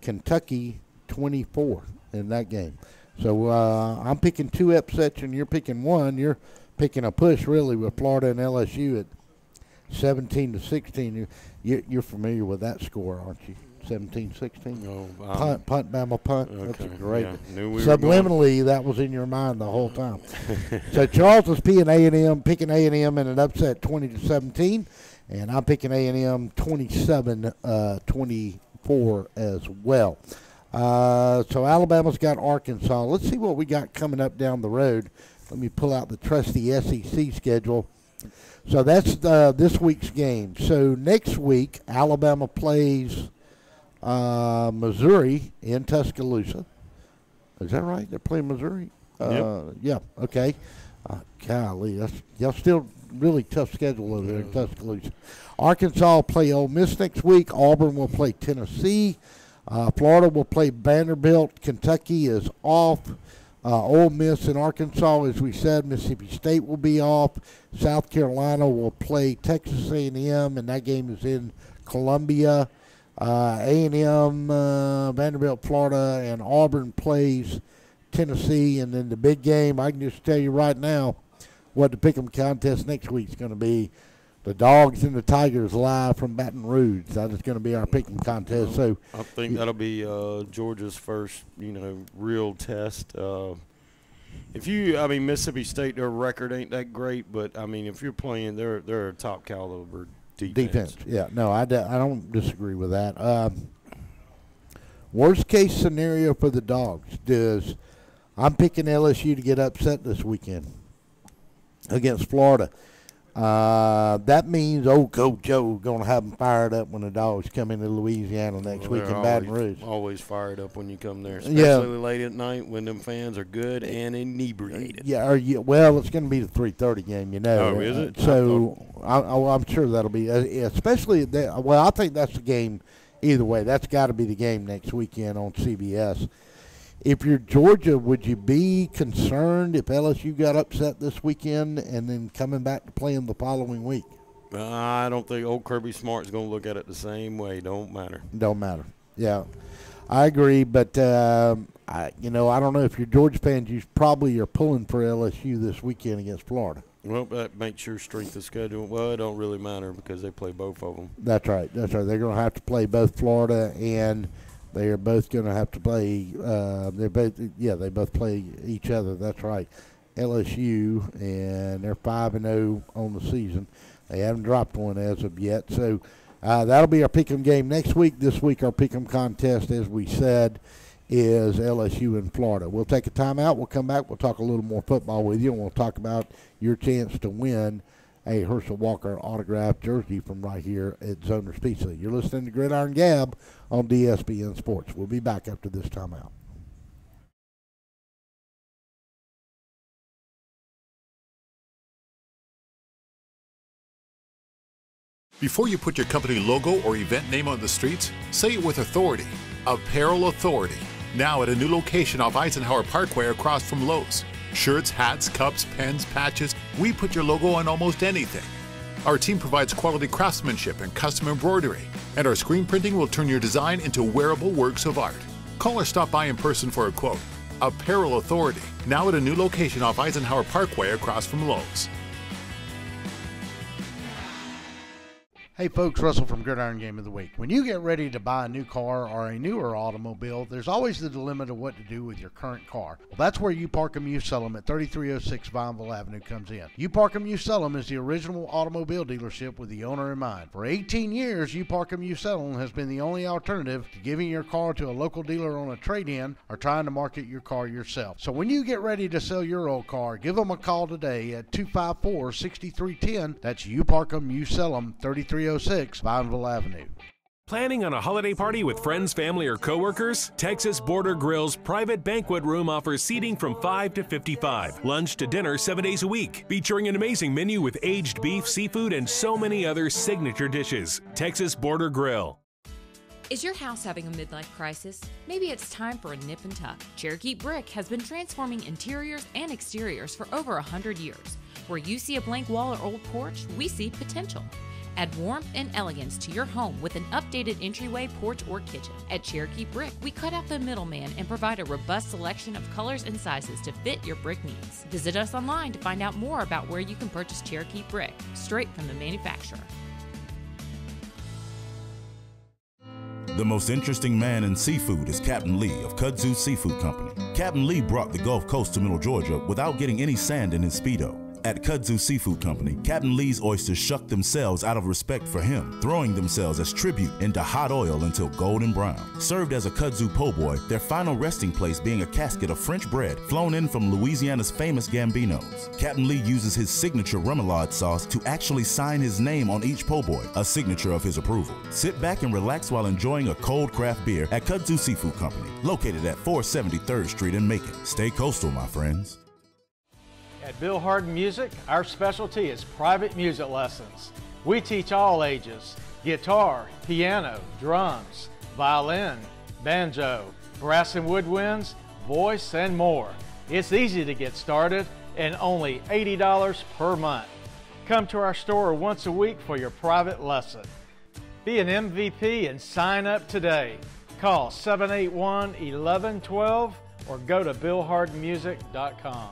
Kentucky 24 in that game. So I'm picking 2 upsets, and you're picking 1. You're picking a push, really, with Florida and LSU at 17-16. You're familiar with that score, aren't you? 17-16? No. Punt, Bama, punt. Okay. That's great. Yeah, knew we Subliminally, that was in your mind the whole time. So Charles is picking A&M in an upset 20-17, and I'm picking A&M 27-24 as well. So Alabama's got Arkansas. Let's see what we got coming up down the road. Let me pull out the trusty SEC schedule. So that's this week's game. So next week, Alabama plays Missouri in Tuscaloosa. Is that right? They're playing Missouri? Yep. Yeah, okay. Golly, y'all still really tough schedule over there in Tuscaloosa. Arkansas will play Ole Miss next week. Auburn will play Tennessee. Florida will play Vanderbilt. Kentucky is off. Ole Miss and Arkansas, as we said. Mississippi State will be off. South Carolina will play Texas A&M, and that game is in Columbia. A&M, Vanderbilt, Florida, and Auburn plays Tennessee. And then the big game, I can just tell you right now what the pick'em contest next week is going to be. The Dogs and the Tigers live from Baton Rouge. That is going to be our pick'em contest. So I think that'll be Georgia's first, real test. Mississippi State, their record ain't that great, but if you're playing, they're a top caliber defense. Yeah, no, I don't disagree with that. Worst case scenario for the Dogs is I'm picking LSU to get upset this weekend against Florida. That means old Coach Joe is going to have them fired up when the Dogs come into Louisiana next week in Baton Rouge. Always fired up when you come there, especially late at night when them fans are good and inebriated. Well, it's going to be the 3:30 game, Oh, is it? So I'm sure that'll be, especially I think that's the game either way. That's got to be the game next weekend on CBS. If you're Georgia, would you be concerned if LSU got upset this weekend and then coming back to play them the following week? I don't think old Kirby Smart's going to look at it the same way. Don't matter. Don't matter. Yeah, I agree. But, I don't know. If you're Georgia fans, you probably are pulling for LSU this weekend against Florida. Well, that makes your strength of schedule. Well, it don't really matter because they play both of them. That's right. They're going to have to play both Florida and they are both going to have to play. They both play each other. That's right. LSU, and they're 5-0 on the season. They haven't dropped one as of yet. So that'll be our pick'em game next week. This week, our pick'em contest, as we said, is LSU in Florida. We'll take a timeout. We'll come back. We'll talk a little more football with you, and we'll talk about your chance to win a Herschel Walker autographed jersey from right here at Zoner's Pizza. You're listening to Gridiron Gab on DSBN Sports. We'll be back after this timeout. Before you put your company logo or event name on the streets, say it with authority. Apparel Authority. Now at a new location off Eisenhower Parkway across from Lowe's. Shirts, hats, cups, pens, patches, we put your logo on almost anything. Our team provides quality craftsmanship and custom embroidery, and our screen printing will turn your design into wearable works of art. Call or stop by in person for a quote. Apparel Authority. Now at a new location off Eisenhower Parkway across from Lowe's. Hey folks, Russell from Gridiron Game of the Week. When you get ready to buy a new car or a newer automobile, there's always the dilemma of what to do with your current car. Well, that's where You Park 'Em, You Sell 'Em at 3306 Vineville Avenue comes in. You Park 'Em, You Sell 'Em is the original automobile dealership with the owner in mind. For 18 years, You Park 'Em, You Sell 'Em has been the only alternative to giving your car to a local dealer on a trade-in or trying to market your car yourself. So when you get ready to sell your old car, give them a call today at 254-6310. That's You Park 'Em, You Sell 'Em, 3306 Vineville Avenue. Planning on a holiday party with friends, family, or coworkers? Texas Border Grill's private banquet room offers seating from 5 to 55. Lunch to dinner 7 days a week. Featuring an amazing menu with aged beef, seafood, and so many other signature dishes. Texas Border Grill. Is your house having a midlife crisis? Maybe it's time for a nip and tuck. Cherokee Brick has been transforming interiors and exteriors for over 100 years. Where you see a blank wall or old porch, we see potential. Add warmth and elegance to your home with an updated entryway, porch, or kitchen. At Cherokee Brick, we cut out the middleman and provide a robust selection of colors and sizes to fit your brick needs. Visit us online to find out more about where you can purchase Cherokee Brick, straight from the manufacturer. The most interesting man in seafood is Captain Lee of Kudzu Seafood Company. Captain Lee brought the Gulf Coast to Middle Georgia without getting any sand in his Speedo. At Kudzu Seafood Company, Captain Lee's oysters shuck themselves out of respect for him, throwing themselves as tribute into hot oil until golden brown. Served as a kudzu po' boy, their final resting place being a casket of French bread flown in from Louisiana's famous Gambinos. Captain Lee uses his signature remoulade sauce to actually sign his name on each po' boy, a signature of his approval. Sit back and relax while enjoying a cold craft beer at Kudzu Seafood Company, located at 473rd Street in Macon. Stay coastal, my friends. At Bill Harden Music, our specialty is private music lessons. We teach all ages: guitar, piano, drums, violin, banjo, brass and woodwinds, voice, and more. It's easy to get started and only $80 per month. Come to our store once a week for your private lesson. Be an MVP and sign up today. Call 781-1112 or go to BillHardenMusic.com.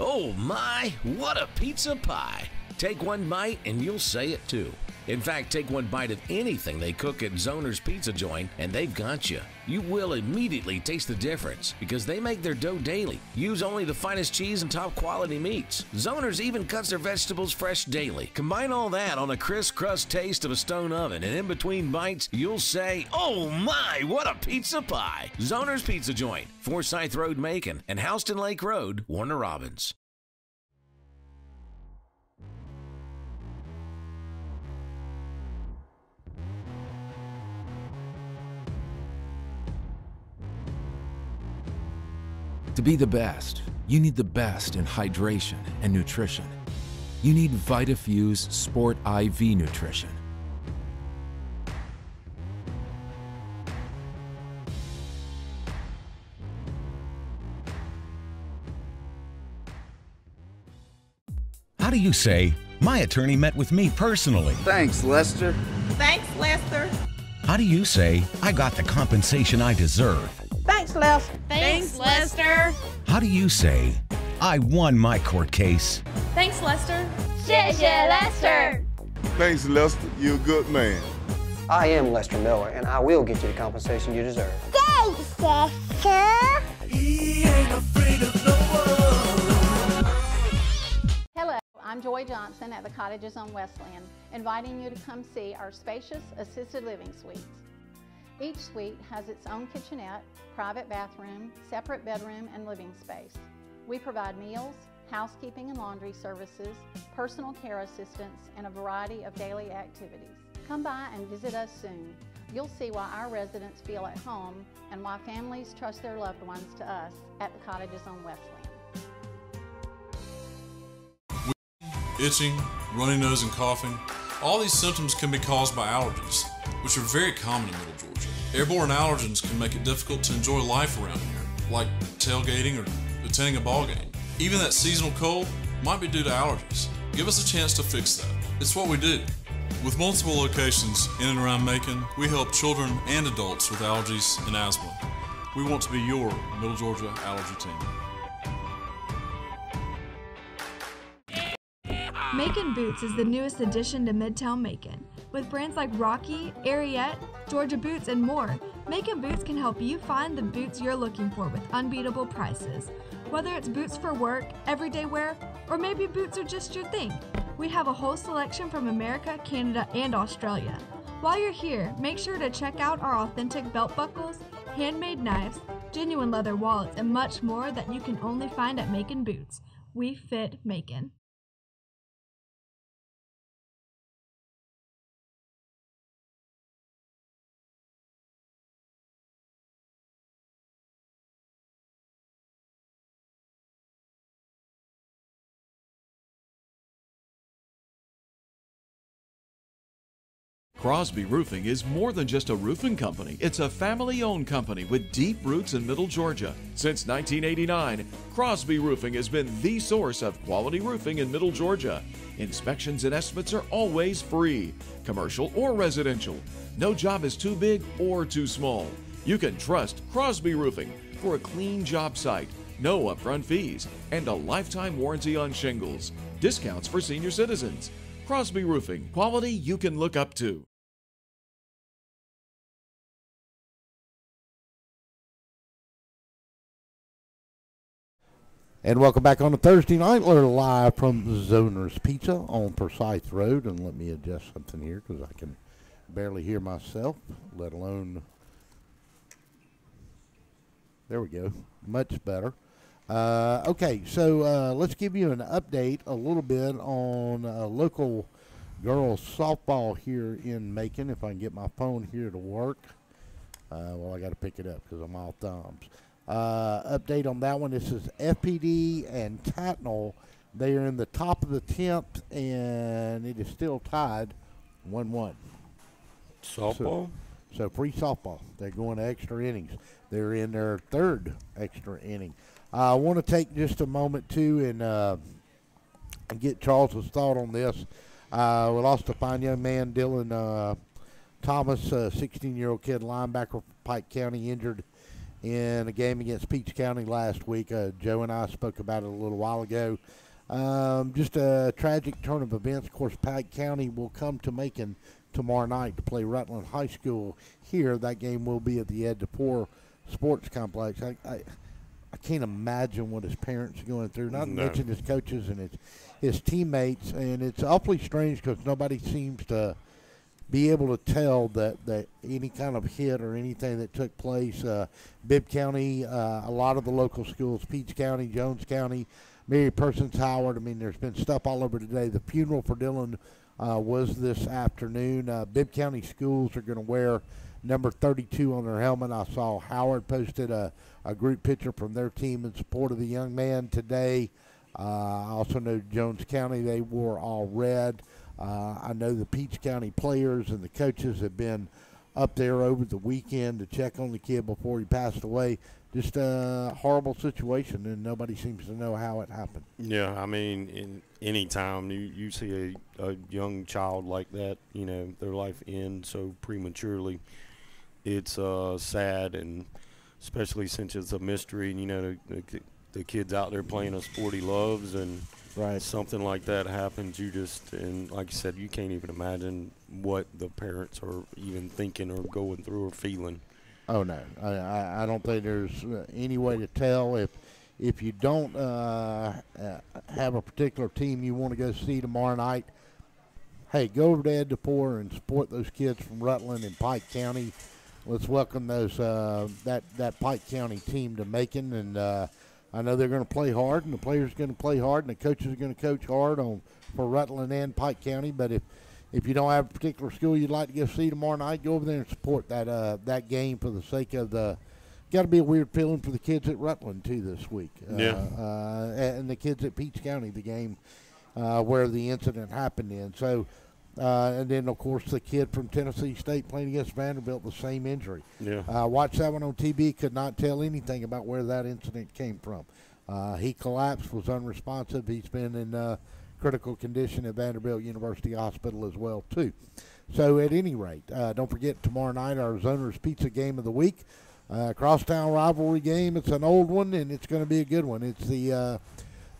Oh my, what a pizza pie! Take one bite and you'll say it too. In fact, take one bite of anything they cook at Zoner's Pizza Joint and they've got you. You will immediately taste the difference because they make their dough daily. Use only the finest cheese and top quality meats. Zoner's even cuts their vegetables fresh daily. Combine all that on a crisp crust taste of a stone oven, and in between bites, you'll say, oh my, what a pizza pie! Zoner's Pizza Joint, Forsyth Road, Macon, and Houston Lake Road, Warner Robins. To be the best, you need the best in hydration and nutrition. You need VitaFuse Sport IV Nutrition. How do you say, my attorney met with me personally? Thanks, Lester. Thanks, Lester. How do you say, I got the compensation I deserve? Thanks, Lester. Thanks, Lester. How do you say, I won my court case? Thanks, Lester. 谢谢 Lester. Thanks, Lester. You're a good man. I am Lester Miller, and I will get you the compensation you deserve. Thanks, Lester. He ain't afraid of no one. Hello, I'm Joy Johnson at the Cottages on Westland, inviting you to come see our spacious assisted living suites. Each suite has its own kitchenette, private bathroom, separate bedroom, and living space. We provide meals, housekeeping and laundry services, personal care assistance, and a variety of daily activities. Come by and visit us soon. You'll see why our residents feel at home and why families trust their loved ones to us at the Cottages on Westland. Itching, runny nose, and coughing. All these symptoms can be caused by allergies, which are very common in Middle Georgia. Airborne allergens can make it difficult to enjoy life around here, like tailgating or attending a ball game. Even that seasonal cold might be due to allergies. Give us a chance to fix that. It's what we do. With multiple locations in and around Macon, we help children and adults with allergies and asthma. We want to be your Middle Georgia allergy team. Macon Boots is the newest addition to Midtown Macon. With brands like Rocky, Ariete, Georgia Boots, and more, Macon Boots can help you find the boots you're looking for with unbeatable prices. Whether it's boots for work, everyday wear, or maybe boots are just your thing, we have a whole selection from America, Canada, and Australia. While you're here, make sure to check out our authentic belt buckles, handmade knives, genuine leather wallets, and much more that you can only find at Macon Boots. We fit Macon. Crosby Roofing is more than just a roofing company. It's a family-owned company with deep roots in Middle Georgia. Since 1989, Crosby Roofing has been the source of quality roofing in Middle Georgia. Inspections and estimates are always free, commercial or residential. No job is too big or too small. You can trust Crosby Roofing for a clean job site, no upfront fees, and a lifetime warranty on shingles. Discounts for senior citizens. Crosby Roofing, quality you can look up to. And welcome back on a Thursday night. We're live from Zoner's Pizza on Forsyth Road. And let me adjust something here because I can barely hear myself, let alone... There we go. Much better. Okay, so let's give you an update a little bit on local girls softball here in Macon. If I can get my phone here to work. Well, I got to pick it up because I'm all thumbs. Update on that one. This is FPD and Tatnall. They are in the top of the 10th, and it is still tied 1-1. Softball? So free softball. They're going to extra innings. They're in their third extra inning. I want to take just a moment, too, and get Charles's thought on this. We lost a fine young man, Dylan Thomas, a 16-year-old kid, linebacker from Pike County, injured in a game against Peach County last week. Joe and I spoke about it a little while ago. Just a tragic turn of events. Of course, Pike County will come to Macon tomorrow night to play Rutland High School here. That game will be at the Ed DePore Sports Complex. I can't imagine what his parents are going through, not to mention his coaches and his teammates. And it's awfully strange because nobody seems to be able to tell that any kind of hit or anything that took place. Bibb County, a lot of the local schools, Peach County, Jones County, Mary Persons, Howard. I mean, there's been stuff all over today. The funeral for Dylan was this afternoon. Bibb County schools are going to wear number 32 on their helmet. I saw Howard posted a group picture from their team in support of the young man today. I also know Jones County, they wore all red. I know the Peach County players and the coaches have been up there over the weekend to check on the kid before he passed away. Just a horrible situation, and nobody seems to know how it happened. Yeah, I mean, in any time you see a young child like that, you know, their life end so prematurely, it's sad, and especially since it's a mystery, and, you know, the kid's out there playing a sport he loves, and something like that happens, and like you said, you can't even imagine what the parents are even thinking or going through or feeling. Oh, no. I don't think there's any way to tell. If you don't have a particular team you want to go see tomorrow night, hey, go over to Ed DePore and support those kids from Rutland and Pike County. Let's welcome those that Pike County team to Macon, and I know they're going to play hard, and the players are going to play hard, and the coaches are going to coach hard for Rutland and Pike County. But if you don't have a particular school you'd like to go see tomorrow night, go over there and support that game for the sake of the. Got to be a weird feeling for the kids at Rutland too this week. And the kids at Peach County, the game where the incident happened in. So, and then of course the kid from Tennessee State playing against Vanderbilt, the same injury. Yeah. Watched that one on TV. Could not tell anything about where that incident came from. He collapsed, was unresponsive. He's been in critical condition at Vanderbilt University Hospital as well too. So at any rate, don't forget tomorrow night our Zoner's Pizza game of the week. Crosstown rivalry game. It's an old one, and it's going to be a good one. It's the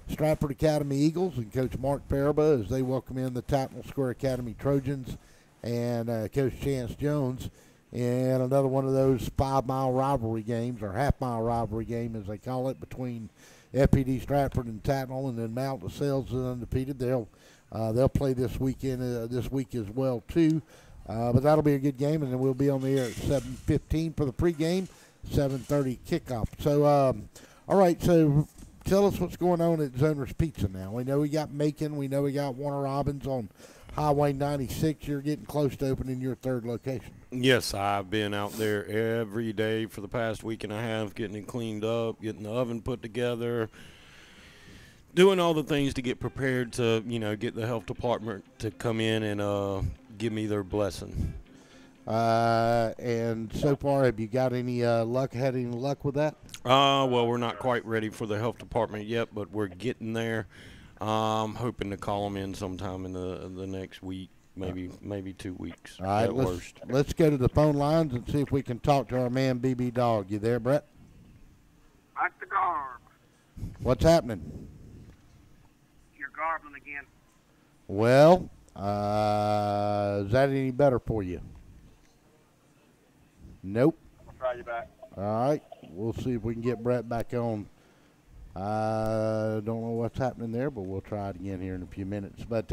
Stratford Academy Eagles and Coach Mark Paraba as they welcome in the Tatnall Square Academy Trojans and Coach Chance Jones. And another one of those 5-mile rivalry games, or half-mile rivalry game as they call it, between FPD Stratford and Tatnall, and then Mount DeSales is undefeated. They'll play this weekend, this week as well too. But that'll be a good game, and then we'll be on the air at 7:15 for the pregame, 7:30 kickoff. So, all right, so tell us what's going on at Zoner's Pizza now. We know we got Macon. We know we got Warner Robins on Highway 96. You're getting close to opening your third location. Yes, I've been out there every day for the past week and a half, getting it cleaned up, getting the oven put together, doing all the things to get prepared to, you know, get the health department to come in and give me their blessing. And so far, have you got any luck? Had any luck with that? Well, we're not quite ready for the health department yet, but we're getting there. I'm hoping to call them in sometime in the next week, maybe 2 weeks. All right, at worst. Let's go to the phone lines and see if we can talk to our man BB Dog. You there, Brett? Like the garb. What's happening? You're garbling again. Well, is that any better for you? Nope. I'll try you back. All right. We'll see if we can get Brett back on. I don't know what's happening there, but we'll try it again here in a few minutes. But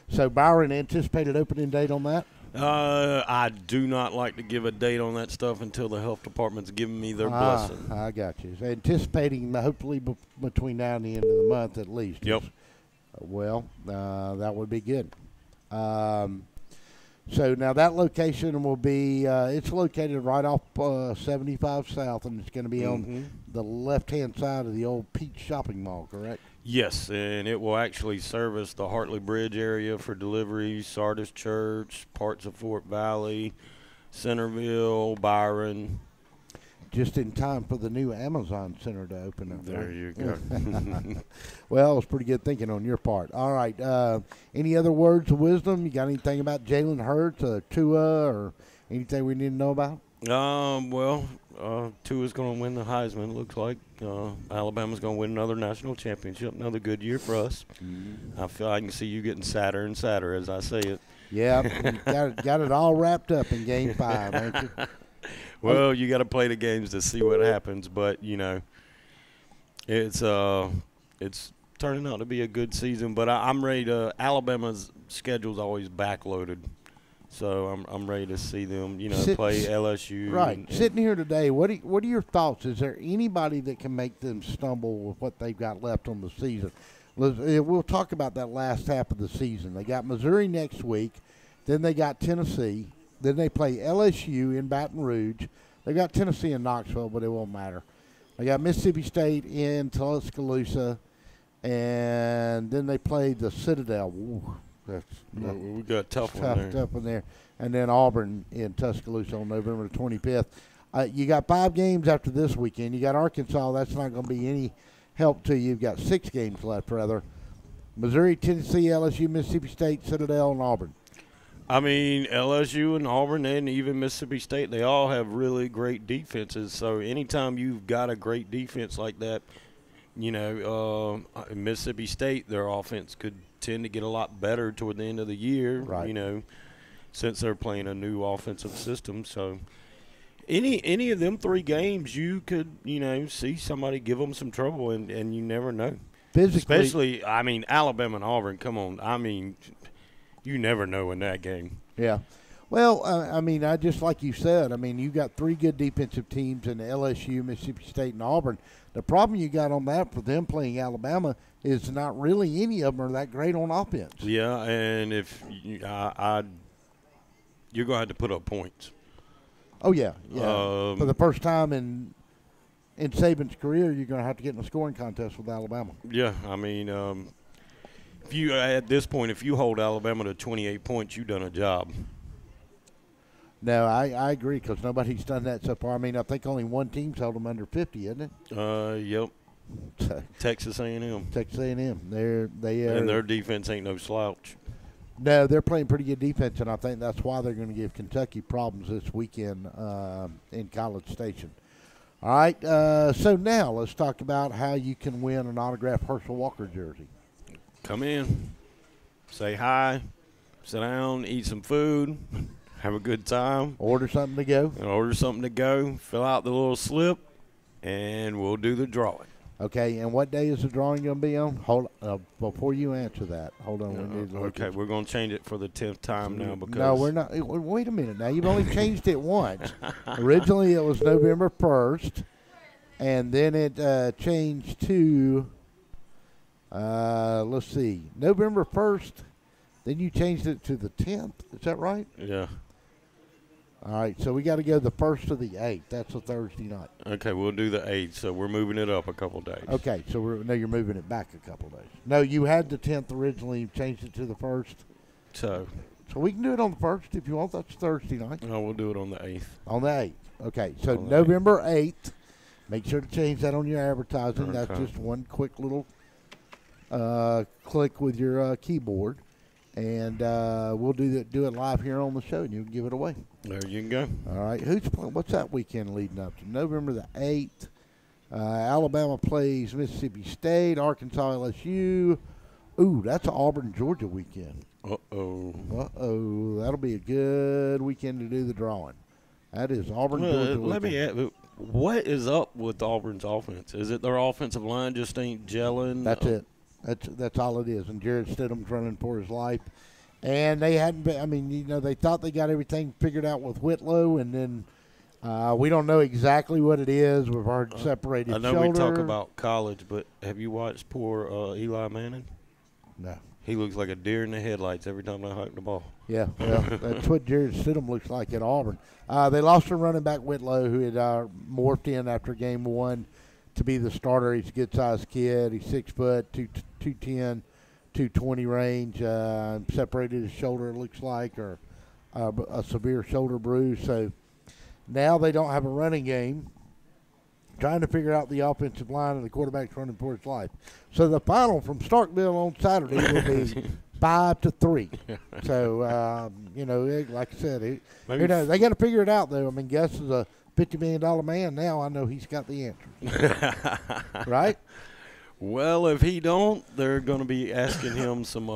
so Byron, anticipated opening date on that? I do not like to give a date on that stuff until the health department's giving me their blessing. I got you. So anticipating hopefully between now and the end of the month at least. Yep. Well, that would be good. So now that location will be, it's located right off 75 South, and it's going to be on the left-hand side of the old Peach Shopping Mall, correct? Yes, and it will actually service the Hartley Bridge area for deliveries, Sardis Church, parts of Fort Valley, Centerville, Byron. Just in time for the new Amazon Center to open up. There you go. Well, it was pretty good thinking on your part. All right. Any other words of wisdom? You got anything about Jalen Hurts, Tua, or anything we need to know about? Well, Tua's going to win the Heisman, it looks like. Alabama's going to win another national championship, another good year for us. I feel I can see you getting sadder and sadder as I say it. Yeah, got it all wrapped up in Game 5, ain't you? Well, you got to play the games to see what happens, but you know, it's turning out to be a good season. But I'm ready to. Alabama's schedule's always backloaded, so I'm ready to see them. You know, play LSU. Right. Sitting here today, what are your thoughts? Is there anybody that can make them stumble with what they've got left on the season? We'll talk about that last half of the season. They got Missouri next week, then they got Tennessee. Then they play LSU in Baton Rouge. They got Tennessee in Knoxville, but it won't matter. They got Mississippi State in Tuscaloosa, and then they play the Citadel. Ooh, We got a tough one there. Tough one there. And then Auburn in Tuscaloosa on November the 25th. You got 5 games after this weekend. You got Arkansas. That's not going to be any help to you. You've got 6 games left, rather. Missouri, Tennessee, LSU, Mississippi State, Citadel, and Auburn. I mean, LSU and Auburn and even Mississippi State, they all have really great defenses. So anytime you've got a great defense like that, you know, Mississippi State, their offense could tend to get a lot better toward the end of the year, right. You know, since they're playing a new offensive system. So any of them 3 games, you could, you know, see somebody give them some trouble, and you never know. Physically, especially, I mean, Alabama and Auburn, come on. I mean, you never know in that game. Yeah. Well, I mean, I just like you said, I mean, you got 3 good defensive teams in LSU, Mississippi State, and Auburn. The problem you got on that for them playing Alabama is not really any of them are that great on offense. Yeah, and if you're going to have to put up points. Oh, yeah. For the first time in Saban's career, you're going to have to get in a scoring contest with Alabama. Yeah, I mean, if you at this point, if you hold Alabama to 28 points, you've done a job. No, I agree because nobody's done that so far. I mean, I think only one team's held them under 50, isn't it? Yep. Texas A&M. Texas A&M. They are, and their defense ain't no slouch. No, they're playing pretty good defense, and I think that's why they're going to give Kentucky problems this weekend in College Station. All right, so now let's talk about how you can win an autographed Herschel Walker jersey. Come in, say hi, sit down, eat some food, have a good time. Order something to go. Fill out the little slip, and we'll do the drawing. Okay, and what day is the drawing going to be on? Hold before you answer that. Hold on. Okay, we're going to change it for the 10th time now because no, we're not. Wait a minute now. You've only changed it once. Originally, it was November 1st, and then it changed to let's see, November 1st. Then you changed it to the 10th. Is that right? Yeah. All right, so we got to go the 1st to the 8th. That's a Thursday night. Okay, we'll do the 8th, so we're moving it up a couple days. Okay, so you're moving it back a couple days. No, you had the 10th originally. You changed it to the 1st. So we can do it on the 1st if you want. That's Thursday night. No, we'll do it on the 8th. On the 8th. Okay, so November 8th. Make sure to change that on your advertising. Okay. That's just one quick little click with your keyboard. And we'll do it live here on the show, and you can give it away. There you can go. All right. Who's playing? What's that weekend leading up to? November the 8th. Alabama plays Mississippi State, Arkansas, LSU. Ooh, that's an Auburn, Georgia weekend. Uh-oh. That'll be a good weekend to do the drawing. That is Auburn, Georgia weekend. Let me ask, what is up with Auburn's offense? Is it their offensive line just ain't gelling? That's it. That's all it is. And Jared Stidham's running for his life. And they hadn't been, I mean, you know, they thought they got everything figured out with Whitlow, and then we don't know exactly what it is. We've heard separated shoulder. I know we talk about college, but have you watched poor Eli Manning? No. He looks like a deer in the headlights every time they hike the ball. Yeah, well, that's what Jared Stidham looks like at Auburn. They lost their running back Whitlow, who had morphed in after game 1 to be the starter. He's a good-sized kid. He's 6 foot, 210, 220 range. Separated his shoulder, it looks like, or a severe shoulder bruise. So now they don't have a running game. Trying to figure out the offensive line, and the quarterback's running for his life. So the final from Starkville on Saturday will be 5-3. So you know, like I said, you know, they got to figure it out though. I mean, Gus is a $50 million man now. I know he's got the answers. Right? Well, if he don't, they're going to be asking him some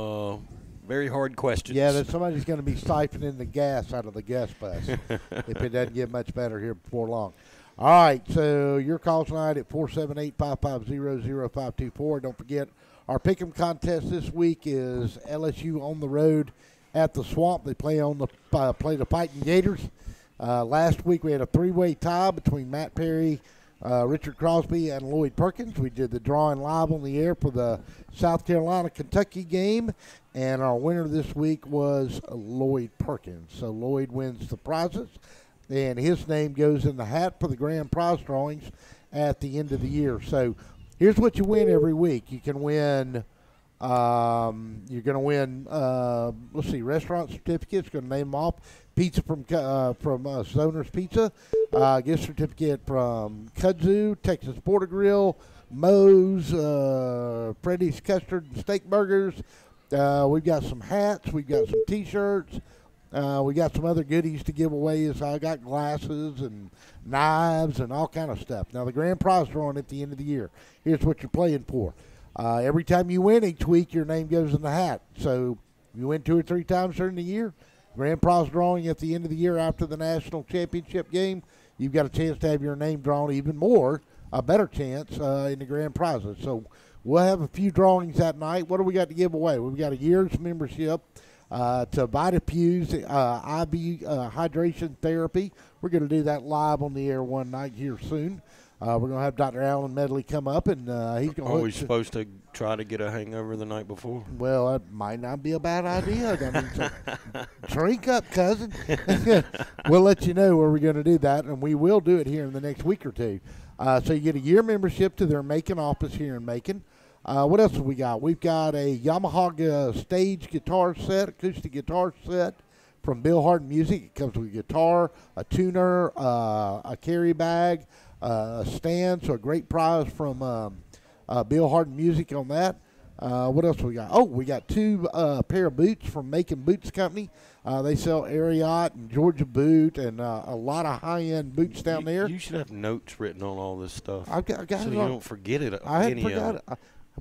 very hard questions. Yeah, somebody's going to be siphoning the gas out of the Gus bus if it doesn't get much better here before long. All right, so your call tonight at 478-550-0524. Don't forget, our pick'em contest this week is LSU on the road at the Swamp. They play the Fighting Gators. Last week we had a 3-way tie between Matt Perry, Richard Crosby, and Lloyd Perkins. We did the drawing live on the air for the South Carolina-Kentucky game, and our winner this week was Lloyd Perkins. So Lloyd wins the prizes, and his name goes in the hat for the grand prize drawings at the end of the year. So here's what you win every week. You can win You're going to win, let's see, restaurant certificates. Going to name them off. Pizza from Zoner's Pizza. Gift certificate from Kudzu, Texas Border Grill, Moe's, Freddy's Custard and Steak Burgers. We've got some hats. We've got some T-shirts. We got some other goodies to give away. So I got glasses and knives and all kind of stuff. Now, the grand prize drawing at the end of the year. Here's what you're playing for. Every time you win each week, your name goes in the hat. So if you win 2 or 3 times during the year, grand prize drawing at the end of the year after the national championship game, you've got a chance to have your name drawn even more, a better chance in the grand prizes. So we'll have a few drawings that night. What do we got to give away? We've got a year's membership to VitaFuse IV hydration therapy. We're going to do that live on the air one night here soon. We're going to have Dr. Alan Medley come up, and he's going to... Are we supposed to try to get a hangover the night before? Well, it might not be a bad idea. I mean, so drink up, cousin. We'll let you know where we're going to do that, and we will do it here in the next week or two. So you get a year membership to their Macon office here in Macon. What else have we got? We've got a Yamaha stage guitar set, acoustic guitar set from Bill Harden Music. It comes with a guitar, a tuner, a carry bag, a stand, so a great prize from Bill Harden Music on that. What else we got? Oh, we got 2 pair of boots from Macon Boots Company. They sell Ariat and Georgia Boot and a lot of high-end boots down there. You should have notes written on all this stuff. I've got so you don't forget it. I haven't forgot it.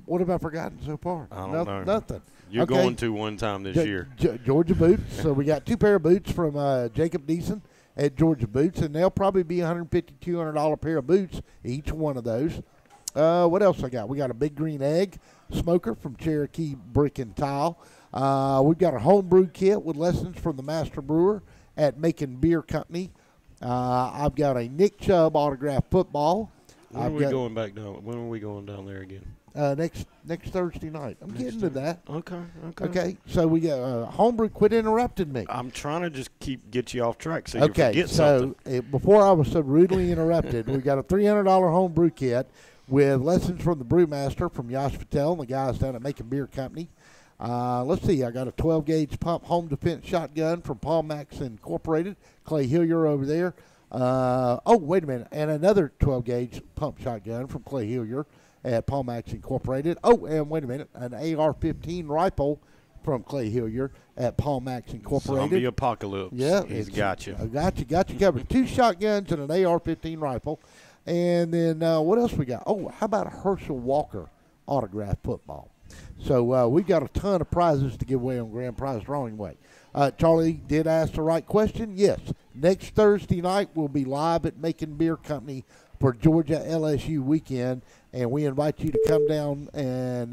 What have I forgotten so far? I don't know. Nothing. You're going to one time this year. Georgia Boots. So we got 2 pair of boots from Jacob Deason at Georgia Boots, and they'll probably be $150, $200 pair of boots, each one of those. What else I got? We got a Big Green Egg smoker from Cherokee Brick and Tile. We've got a homebrew kit with lessons from the master brewer at Macon Beer Company. I've got a Nick Chubb autographed football. When are we going back down? When are we going down there again? Next Thursday night. I'm getting to that. Okay. So we got homebrew. Quit interrupting me. I'm trying to just get you off track so you forget something. So before I was so rudely interrupted, we got a $300 homebrew kit with lessons from the brewmaster from Yash Patel and the guys down at Macon Beer Company. Let's see. I got a 12-gauge pump home defense shotgun from Paul Max Incorporated. Clay Hillier over there. Wait a minute. And another 12-gauge pump shotgun from Clay Hillier at Paul Max Incorporated. Oh, and wait a minute. An AR-15 rifle from Clay Hillier at Paul Max Incorporated. Zombie apocalypse. Yeah. He's got you. I got you covered. 2 shotguns and an AR-15 rifle. And then what else we got? Oh, how about a Herschel Walker autographed football? So we've got a ton of prizes to give away on Grand Prize Drawing Way. Charlie did ask the right question. Yes, next Thursday night we'll be live at Macon Beer Company for Georgia LSU weekend, and we invite you to come down and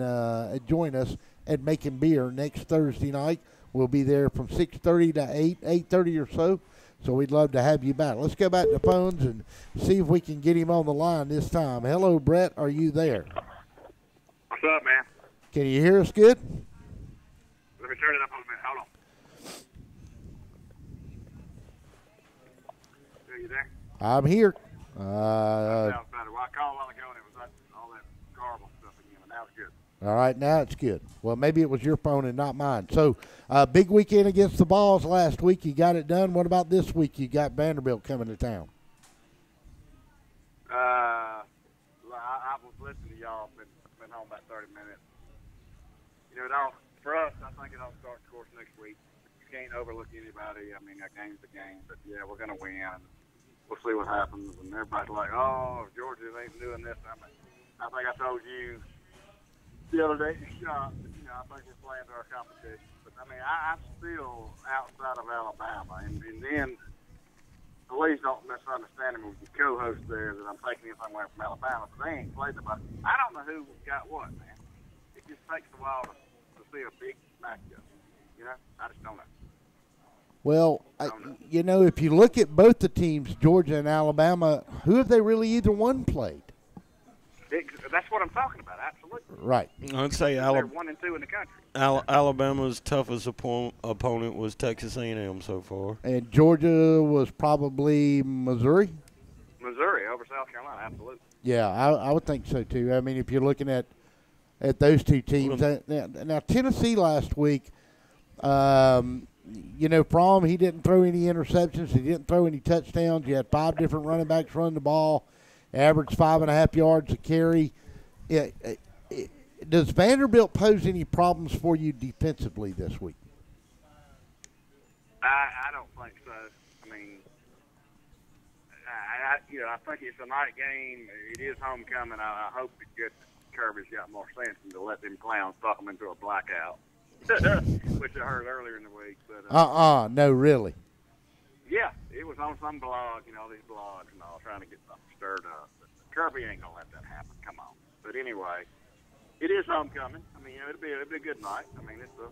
join us at Macon Beer next Thursday night. We'll be there from 6:30 to 8:30 or so. So we'd love to have you back. Let's go back to the phones and see if we can get him on the line this time. Hello, Brett. Are you there? What's up, man? Can you hear us good? Let me turn it up a minute. Hold on. Are you there? I'm here. Sounds better. Well, I called a while ago and it was all that garble stuff again, and now it's good. All right, now it's good. Well, maybe it was your phone and not mine. So, big weekend against the Vols last week. You got it done. What about this week? You got Vanderbilt coming to town. I was listening to y'all. Been home about 30 minutes. You know, for us, I think it all starts, of course, next week. You can't overlook anybody. I mean, a game's a game. But, yeah, we're going to win. We'll see what happens. And everybody's like, oh, if Georgia ain't doing this. I think I told you the other day in shop, I think we're playing to our competition. But, I mean, I'm still outside of Alabama. And then, please don't misunderstand me with your co-host there that I'm taking it somewhere from Alabama. But they ain't played nobody. I don't know who got what, man. It just takes a while to see a big matchup. You know? I just don't know. Well, if you look at both the teams, Georgia and Alabama, who have they really either one played? That's what I'm talking about, absolutely. Right. I'd say they're 1 and 2 in the country. Alabama's toughest opponent was Texas A&M so far. And Georgia was probably Missouri? Missouri over South Carolina, absolutely. Yeah, I would think so, too. I mean, if you're looking at at those two teams. Now Tennessee last week, Fromm, he didn't throw any interceptions. He didn't throw any touchdowns. You had 5 different running backs run the ball, averaged 5.5 yards a carry. Does Vanderbilt pose any problems for you defensively this week? I don't think so. I mean, I think it's a night game. It is homecoming. I hope that Kirby's got more sense than to let them clowns talk them into a blackout, which I heard earlier in the week. But no, really. Yeah, it was on some blog, these blogs and all, trying to get something stirred up. But Kirby ain't gonna let that happen. Come on. But anyway, it is homecoming. I mean, it'll be a good night. I mean, it's a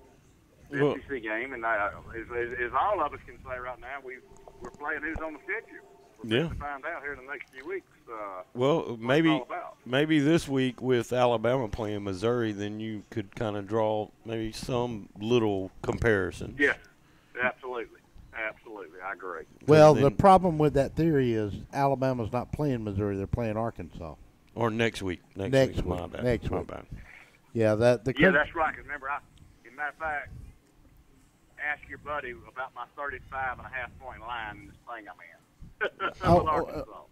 SEC game, and as all of us can say right now, we're playing who's on the schedule. We're going to find out here in the next few weeks. Well, maybe this week with Alabama playing Missouri, then you could kind of draw maybe some little comparison. Yeah, absolutely. I agree. Well, the problem with that theory is Alabama's not playing Missouri; they're playing Arkansas. Or next week. Next week. My bad. Yeah, that's right. Remember, as a matter of fact, ask your buddy about my 35.5-point line in this thing I'm in.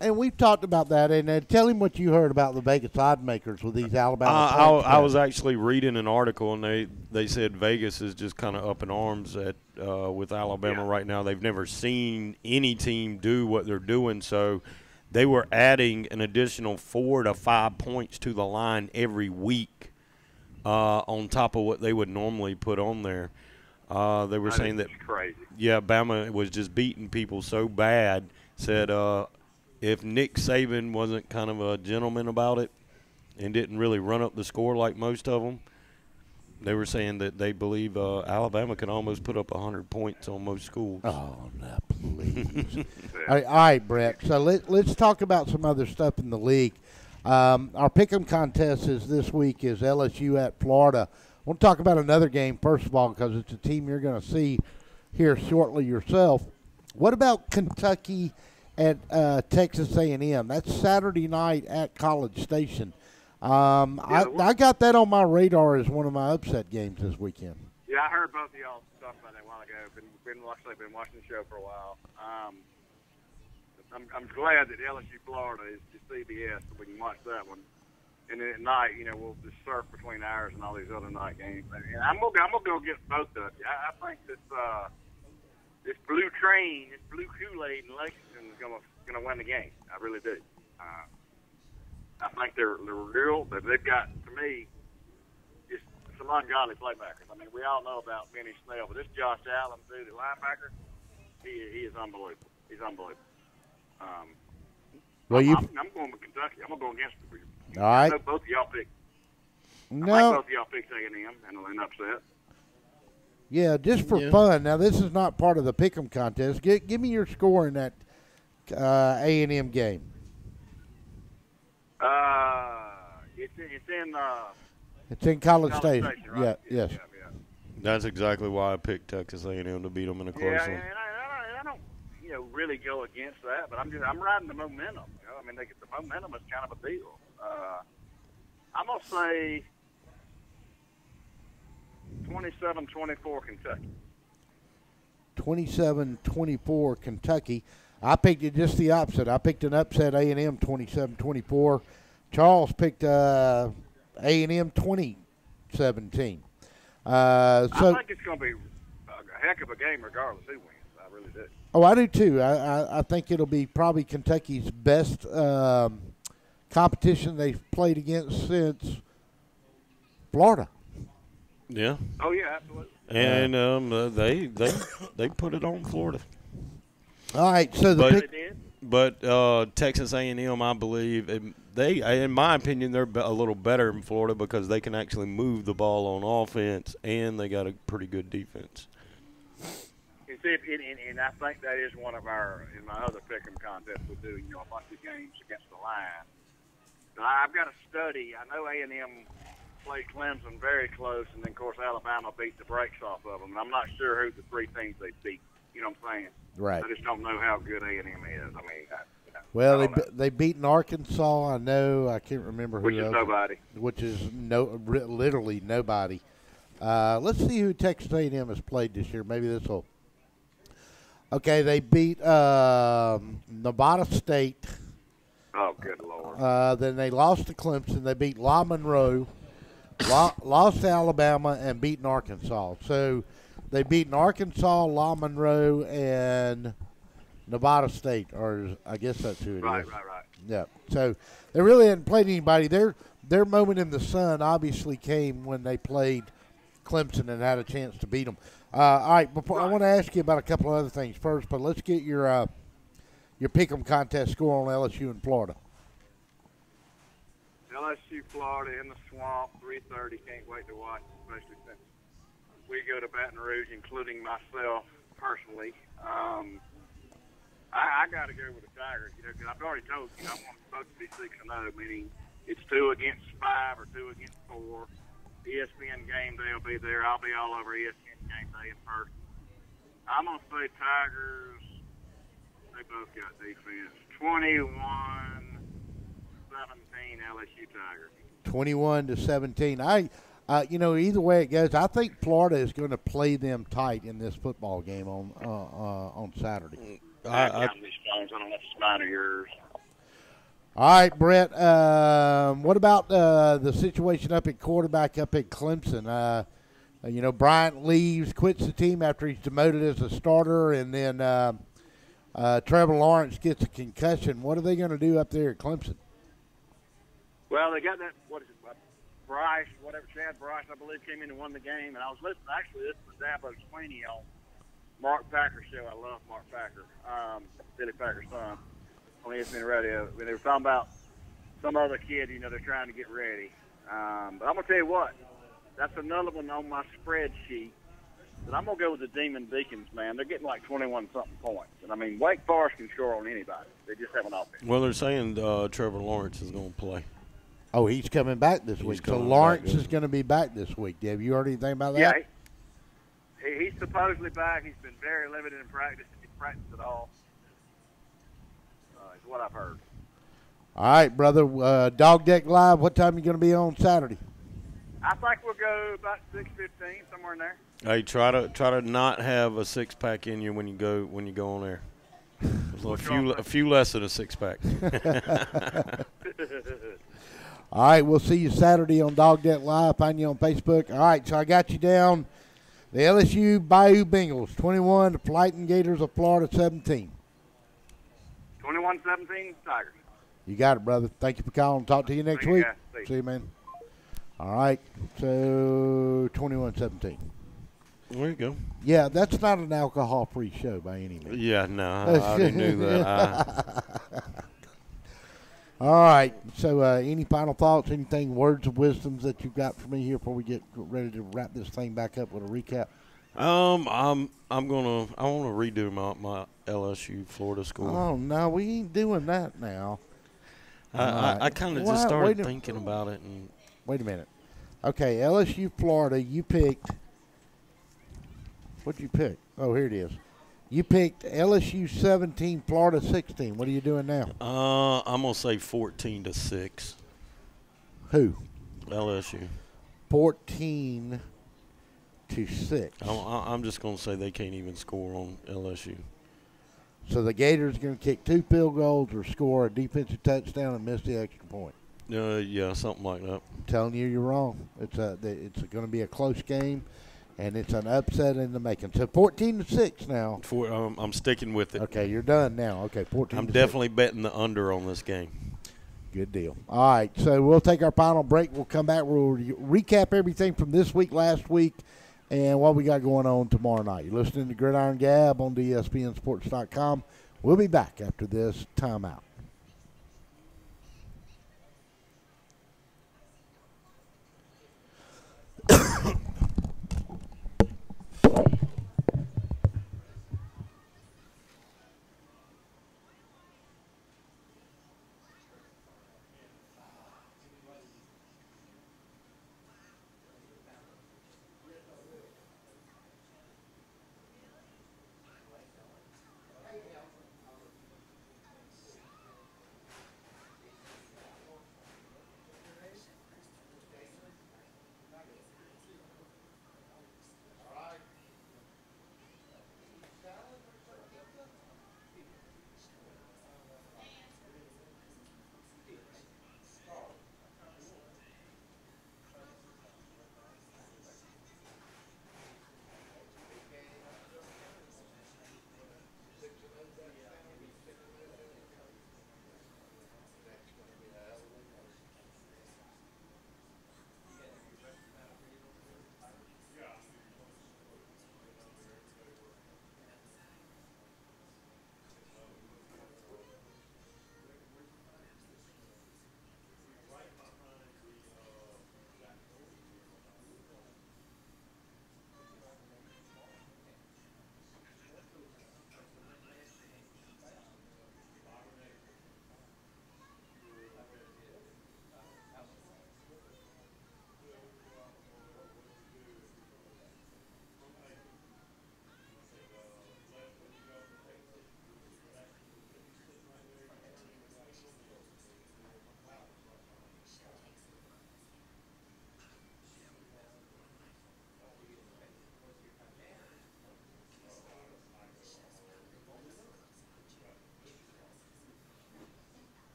And we've talked about that. And tell him what you heard about the Vegas odd makers with these Alabama. I was actually reading an article, and they said Vegas is just kind of up in arms with Alabama right now. They've never seen any team do what they're doing, so they were adding an additional 4 to 5 points to the line every week on top of what they would normally put on there. They were saying that, crazy. Yeah, Bama was just beating people so bad. Said if Nick Saban wasn't kind of a gentleman about it and didn't really run up the score like most of them, they were saying that they believe Alabama can almost put up 100 points on most schools. Oh, no, please. All right, Brett. So let's talk about some other stuff in the league. Our pick'em contest this week is LSU at Florida. I want to talk about another game, first of all, because it's a team you're going to see here shortly yourself. What about Kentucky at Texas A&M? That's Saturday night at College Station. I got that on my radar as one of my upset games this weekend. Yeah, I heard both of y'all talk about that a while ago. Been watching the show for a while. I'm glad that LSU Florida is CBS, so we can watch that one. And then at night, we'll just surf between ours and all these other night games. And I'm gonna go get both of you. I think this blue train, this blue Kool-Aid in Lexington is gonna win the game. I really do. I think they're real, but they've got, to me, just some ungodly playmakers. I mean, we all know about Benny Snell, but this Josh Allen dude at linebacker, he is unbelievable. He's unbelievable. I'm going with Kentucky. I'm gonna go against them. All right. I know both of y'all picked. No. I think both of y'all picked A&M and an upset. Yeah, just for fun. Now, this is not part of the pick'em contest. Give me your score in that A&M game. It's in College Station. Right? Yeah. Yes. Yeah. That's exactly why I picked Texas A&M to beat them in a close one. Yeah, and I don't, really go against that, but I'm riding the momentum. I mean, the momentum is kind of a deal. I'm gonna say 27-24 Kentucky. 27-24 Kentucky. I picked it just the opposite. I picked an upset A&M 27-24. Charles picked A&M 2017. I think it's going to be a heck of a game regardless who wins. I really do. Oh, I do too. I think it'll be probably Kentucky's best competition they've played against since Florida. Yeah. Oh, yeah, absolutely. And they put it on Florida. All right, so but Texas A&M, I believe, in my opinion, they're a little better than Florida because they can actually move the ball on offense, and they got a pretty good defense. And I think that is one of in my other pick'em contest, we do, a bunch of games against the line. But I've got to study. I know A&M played Clemson very close, and then, of course, Alabama beat the brakes off of them. And I'm not sure who the three teams they beat. You know what I'm saying? Right. I just don't know how good A&M is. I mean, Well, they beaten Arkansas. I know. I can't remember who Which is else. nobody. Which is literally nobody. Let's see who Texas A&M has played this year. Maybe this will. Okay, they beat Nevada State. Oh, good Lord. Then they lost to Clemson. They beat La Monroe, lost to Alabama, and beaten Arkansas. So they beaten Arkansas, La Monroe, and Nevada State, or I guess that's who it is. Right. Yeah. So they really hadn't played anybody. Their moment in the sun obviously came when they played Clemson and had a chance to beat them. All right, I want to ask you about a couple of other things first, but let's get your pick'em contest score on LSU in Florida. LSU, Florida, in the swamp, 3:30. Can't wait to watch, especially since we go to Baton Rouge, including myself personally. I got to go with the Tigers, because I've already told you I want them both to be 6-0, meaning it's 2 against 5 or 2 against 4. ESPN game day will be there. I'll be all over ESPN game day in person. I'm going to say Tigers. They both got defense. 21-17 LSU Tigers. 21-17. Either way it goes, I think Florida is going to play them tight in this football game on Saturday. I got these phones. I don't know if it's mine or yours. All right, Brett. What about the situation up at quarterback up at Clemson? Bryant leaves, quits the team after he's demoted as a starter, and then Trevor Lawrence gets a concussion. What are they going to do up there at Clemson? Well, they got that, Bryce, Chad Bryce, I believe, came in and won the game. And I was listening to Dabo Swinney on Mark Packer's show. I love Mark Packer, Billy Packer's son, on ESPN Radio. They were talking about some other kid, they're trying to get ready. But I'm going to tell you what, that's another one on my spreadsheet. But I'm going to go with the Demon Deacons, man. They're getting like 21-something points. And, Wake Forest can score on anybody. They just have an offense. Well, they're saying Trevor Lawrence is going to play. Oh, he's coming back this week. So Lawrence is going to be back this week. Have you heard anything about that? Yeah, he's supposedly back. He's been very limited in practice. He didn't practice at all. Is what I've heard. All right, brother. Dog Deck Live, what time are you going to be on Saturday? I think we'll go about 6:15, somewhere in there. Hey, try to not have a 6-pack in you when you go on there. A few less than a 6-pack. All right, we'll see you Saturday on Dog Deck Live. Find you on Facebook. All right, so I got you down. The LSU Bayou Bengals, 21. The Fighting Gators of Florida, 17. 21-17 Tigers. You got it, brother. Thank you for calling. Talk to you next week. See you, man. All right, so 21-17. There you go. Yeah, that's not an alcohol-free show by any means. Yeah, no, I already knew that. All right. So, any final thoughts? Anything, words of wisdoms that you've got for me here before we get ready to wrap this thing back up with a recap? I want to redo my LSU Florida score. Oh no, we ain't doing that now. I kind of just started thinking about it. And wait a minute. Okay, LSU Florida. You picked. What'd you pick? Oh, here it is. You picked LSU 17, Florida 16. What are you doing now? I'm gonna say 14-6. Who? LSU. 14-6. I'm just gonna say they can't even score on LSU. So the Gators are gonna kick 2 field goals or score a defensive touchdown and miss the extra point. Yeah, something like that. I'm telling you, you're wrong. It's going to be a close game. And it's an upset in the making. So 14-6 now. I'm sticking with it. Okay, you're done now. Okay, 14-6. I'm definitely betting the under on this game. Good deal. All right, so we'll take our final break. We'll come back. We'll recap everything from this week, last week, and what we got going on tomorrow night. You're listening to Gridiron Gab on ESPNSports.com. We'll be back after this timeout.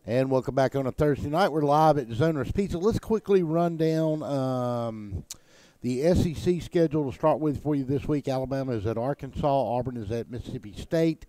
And welcome back on a Thursday night. We're live at Zoner's Pizza. Let's quickly run down the SEC schedule to start with for you this week. Alabama is at Arkansas. Auburn is at Mississippi State.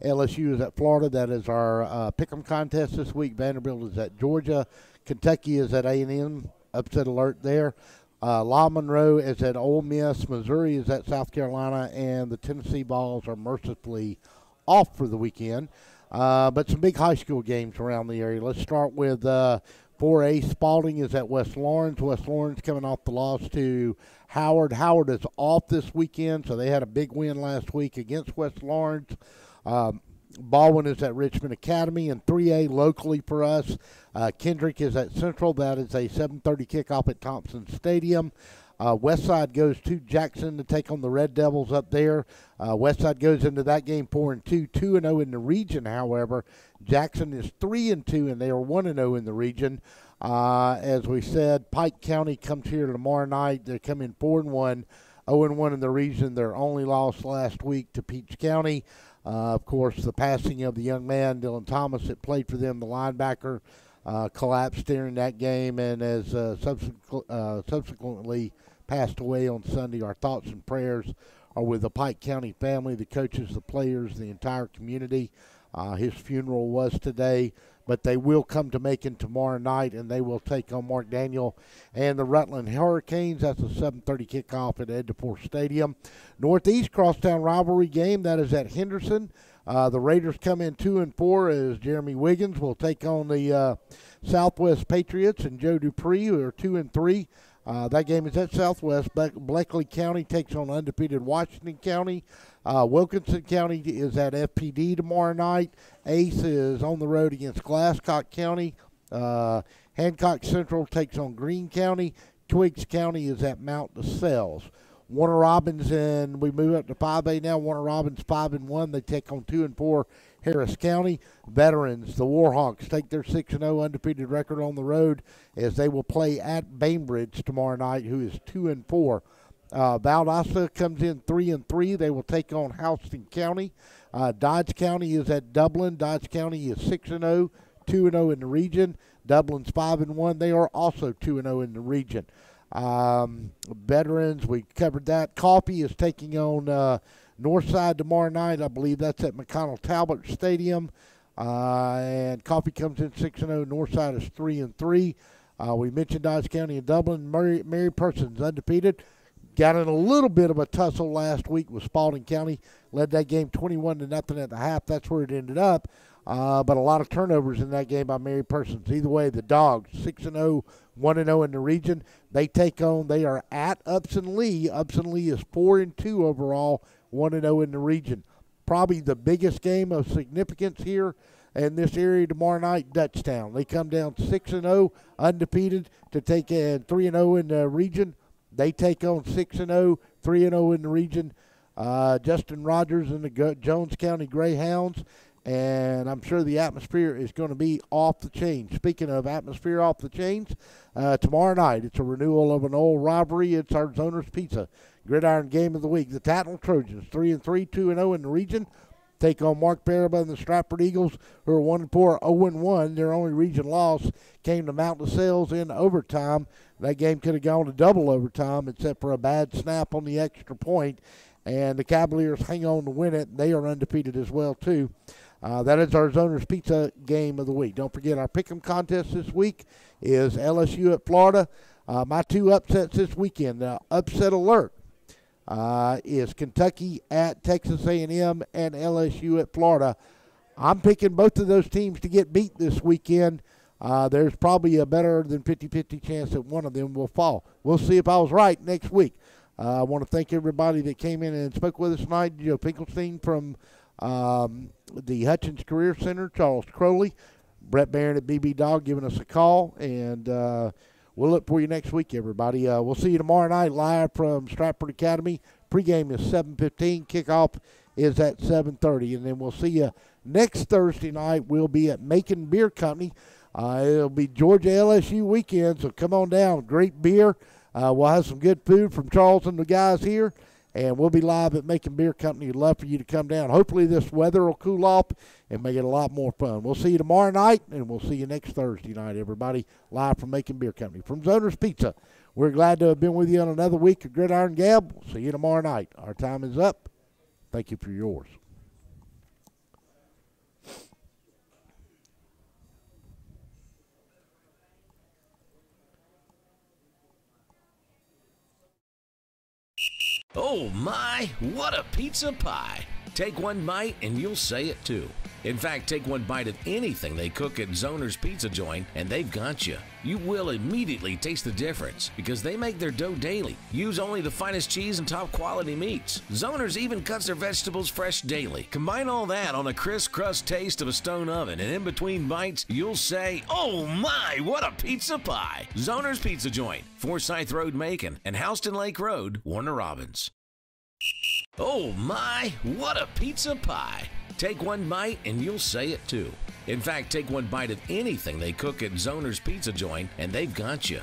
LSU is at Florida. That is our pick'em contest this week. Vanderbilt is at Georgia. Kentucky is at A&M. Upset alert there. La Monroe is at Ole Miss. Missouri is at South Carolina. And the Tennessee Vols are mercifully off for the weekend. But some big high school games around the area. Let's start with 4A. Spalding is at West Lawrence. West Lawrence coming off the loss to Howard. Howard is off this weekend, so they had a big win last week against West Lawrence. Baldwin is at Richmond Academy. And 3A locally for us, Kendrick is at Central. That is a 7:30 kickoff at Thompson Stadium. Westside goes to Jackson to take on the Red Devils up there. Westside goes into that game 4-2, 2-0 in the region. However, Jackson is 3-2, and they are 1-0 in the region. As we said, Pike County comes here tomorrow night. They come in 4-1, 0-1 in the region. Their only loss last week to Peach County. Of course, the passing of the young man, Dylan Thomas, that played for them, the linebacker, collapsed during that game and has subsequently passed away on Sunday. Our thoughts and prayers are with the Pike County family, the coaches, the players, the entire community. His funeral was today, but they will come to Macon tomorrow night, and they will take on Mark Daniel and the Rutland Hurricanes. That's a 7:30 kickoff at Edgepour Stadium. Northeast Crosstown rivalry game, that is at Henderson. The Raiders come in 2-4 as Jeremy Wiggins will take on the Southwest Patriots and Joe Dupree, who are 2-3. That game is at Southwest. Bleckley County takes on undefeated Washington County. Wilkinson County is at FPD tomorrow night. Ace is on the road against Glasscock County. Hancock Central takes on Greene County. Twiggs County is at Mount DeSales. Warner Robins, and we move up to 5A now. Warner Robins 5-1. They take on 2-4 Harris County. Veterans, the Warhawks, take their 6-0 undefeated record on the road as they will play at Bainbridge tomorrow night, who is 2-4. Valdosta comes in 3-3. They will take on Houston County. Dodge County is at Dublin. Dodge County is 6-0, 2-0 in the region. Dublin's 5-1. They are also 2-0 in the region. Veterans, we covered that. Coffee is taking on Northside tomorrow night. I believe that's at McConnell Talbot Stadium. And Coffee comes in 6-0. Northside is 3-3. We mentioned Dodge County and Dublin. Mary Persons undefeated. Got in a little bit of a tussle last week with Spalding County. Led that game 21-0 at the half. That's where it ended up. But a lot of turnovers in that game by Mary Persons. Either way, the Dogs, 6-0, 1-0 in the region. They are at Upson Lee. Upson Lee is 4-2 overall, 1-0 in the region. Probably the biggest game of significance here in this area tomorrow night, Dutchtown. They come down 6-0, undefeated, to take 3-0 in the region. They take on 6-0, 3-0 in the region. Justin Rogers and the Jones County Greyhounds. And I'm sure the atmosphere is going to be off the chain. Speaking of atmosphere off the chains, tomorrow night it's a renewal of an old rivalry. It's our Zoner's Pizza Gridiron Game of the Week. The Tattle Trojans, 3-3, 2-0 in the region, take on Mark Baraba and the Stratford Eagles, who are 1-4, 0-1. Their only region loss came to Mount DeSales in overtime. That game could have gone to double overtime, except for a bad snap on the extra point. And the Cavaliers hang on to win it. They are undefeated as well, too. That is our Zoner's Pizza Game of the Week. Don't forget our Pick'em contest this week is LSU at Florida. My two upsets this weekend, upset alert, is Kentucky at Texas A&M and LSU at Florida. I'm picking both of those teams to get beat this weekend. There's probably a better than 50-50 chance that one of them will fall. We'll see if I was right next week. I want to thank everybody that came in and spoke with us tonight. Joe Finkelstein from the Hutchins Career Center, Charles Crowley, Brett Barron at BB Dog giving us a call, and we'll look for you next week, everybody. We'll see you tomorrow night live from Stratford Academy. Pregame is 7:15. Kickoff is at 7:30, and then we'll see you next Thursday night. We'll be at Macon Beer Company. It'll be Georgia LSU weekend, so come on down. Great beer. We'll have some good food from Charles and the guys here. And we'll be live at Macon Beer Company. We'd love for you to come down. Hopefully this weather will cool off and make it a lot more fun. We'll see you tomorrow night, and we'll see you next Thursday night, everybody, live from Macon Beer Company. From Zoner's Pizza, we're glad to have been with you on another week of Gridiron Gab. We'll see you tomorrow night. Our time is up. Thank you for yours. Oh my, what a pizza pie! Take one bite and you'll say it too. In fact, take one bite of anything they cook at Zoner's Pizza Joint and they've got you. You will immediately taste the difference because they make their dough daily. Use only the finest cheese and top quality meats. Zoner's even cuts their vegetables fresh daily. Combine all that on a crisp crust taste of a stone oven, and in between bites, you'll say, oh my, what a pizza pie! Zoner's Pizza Joint, Forsyth Road, Macon, and Houston Lake Road, Warner Robins. Oh my, what a pizza pie! Take one bite and you'll say it too. In fact, take one bite of anything they cook at Zoner's Pizza Joint and they've got you.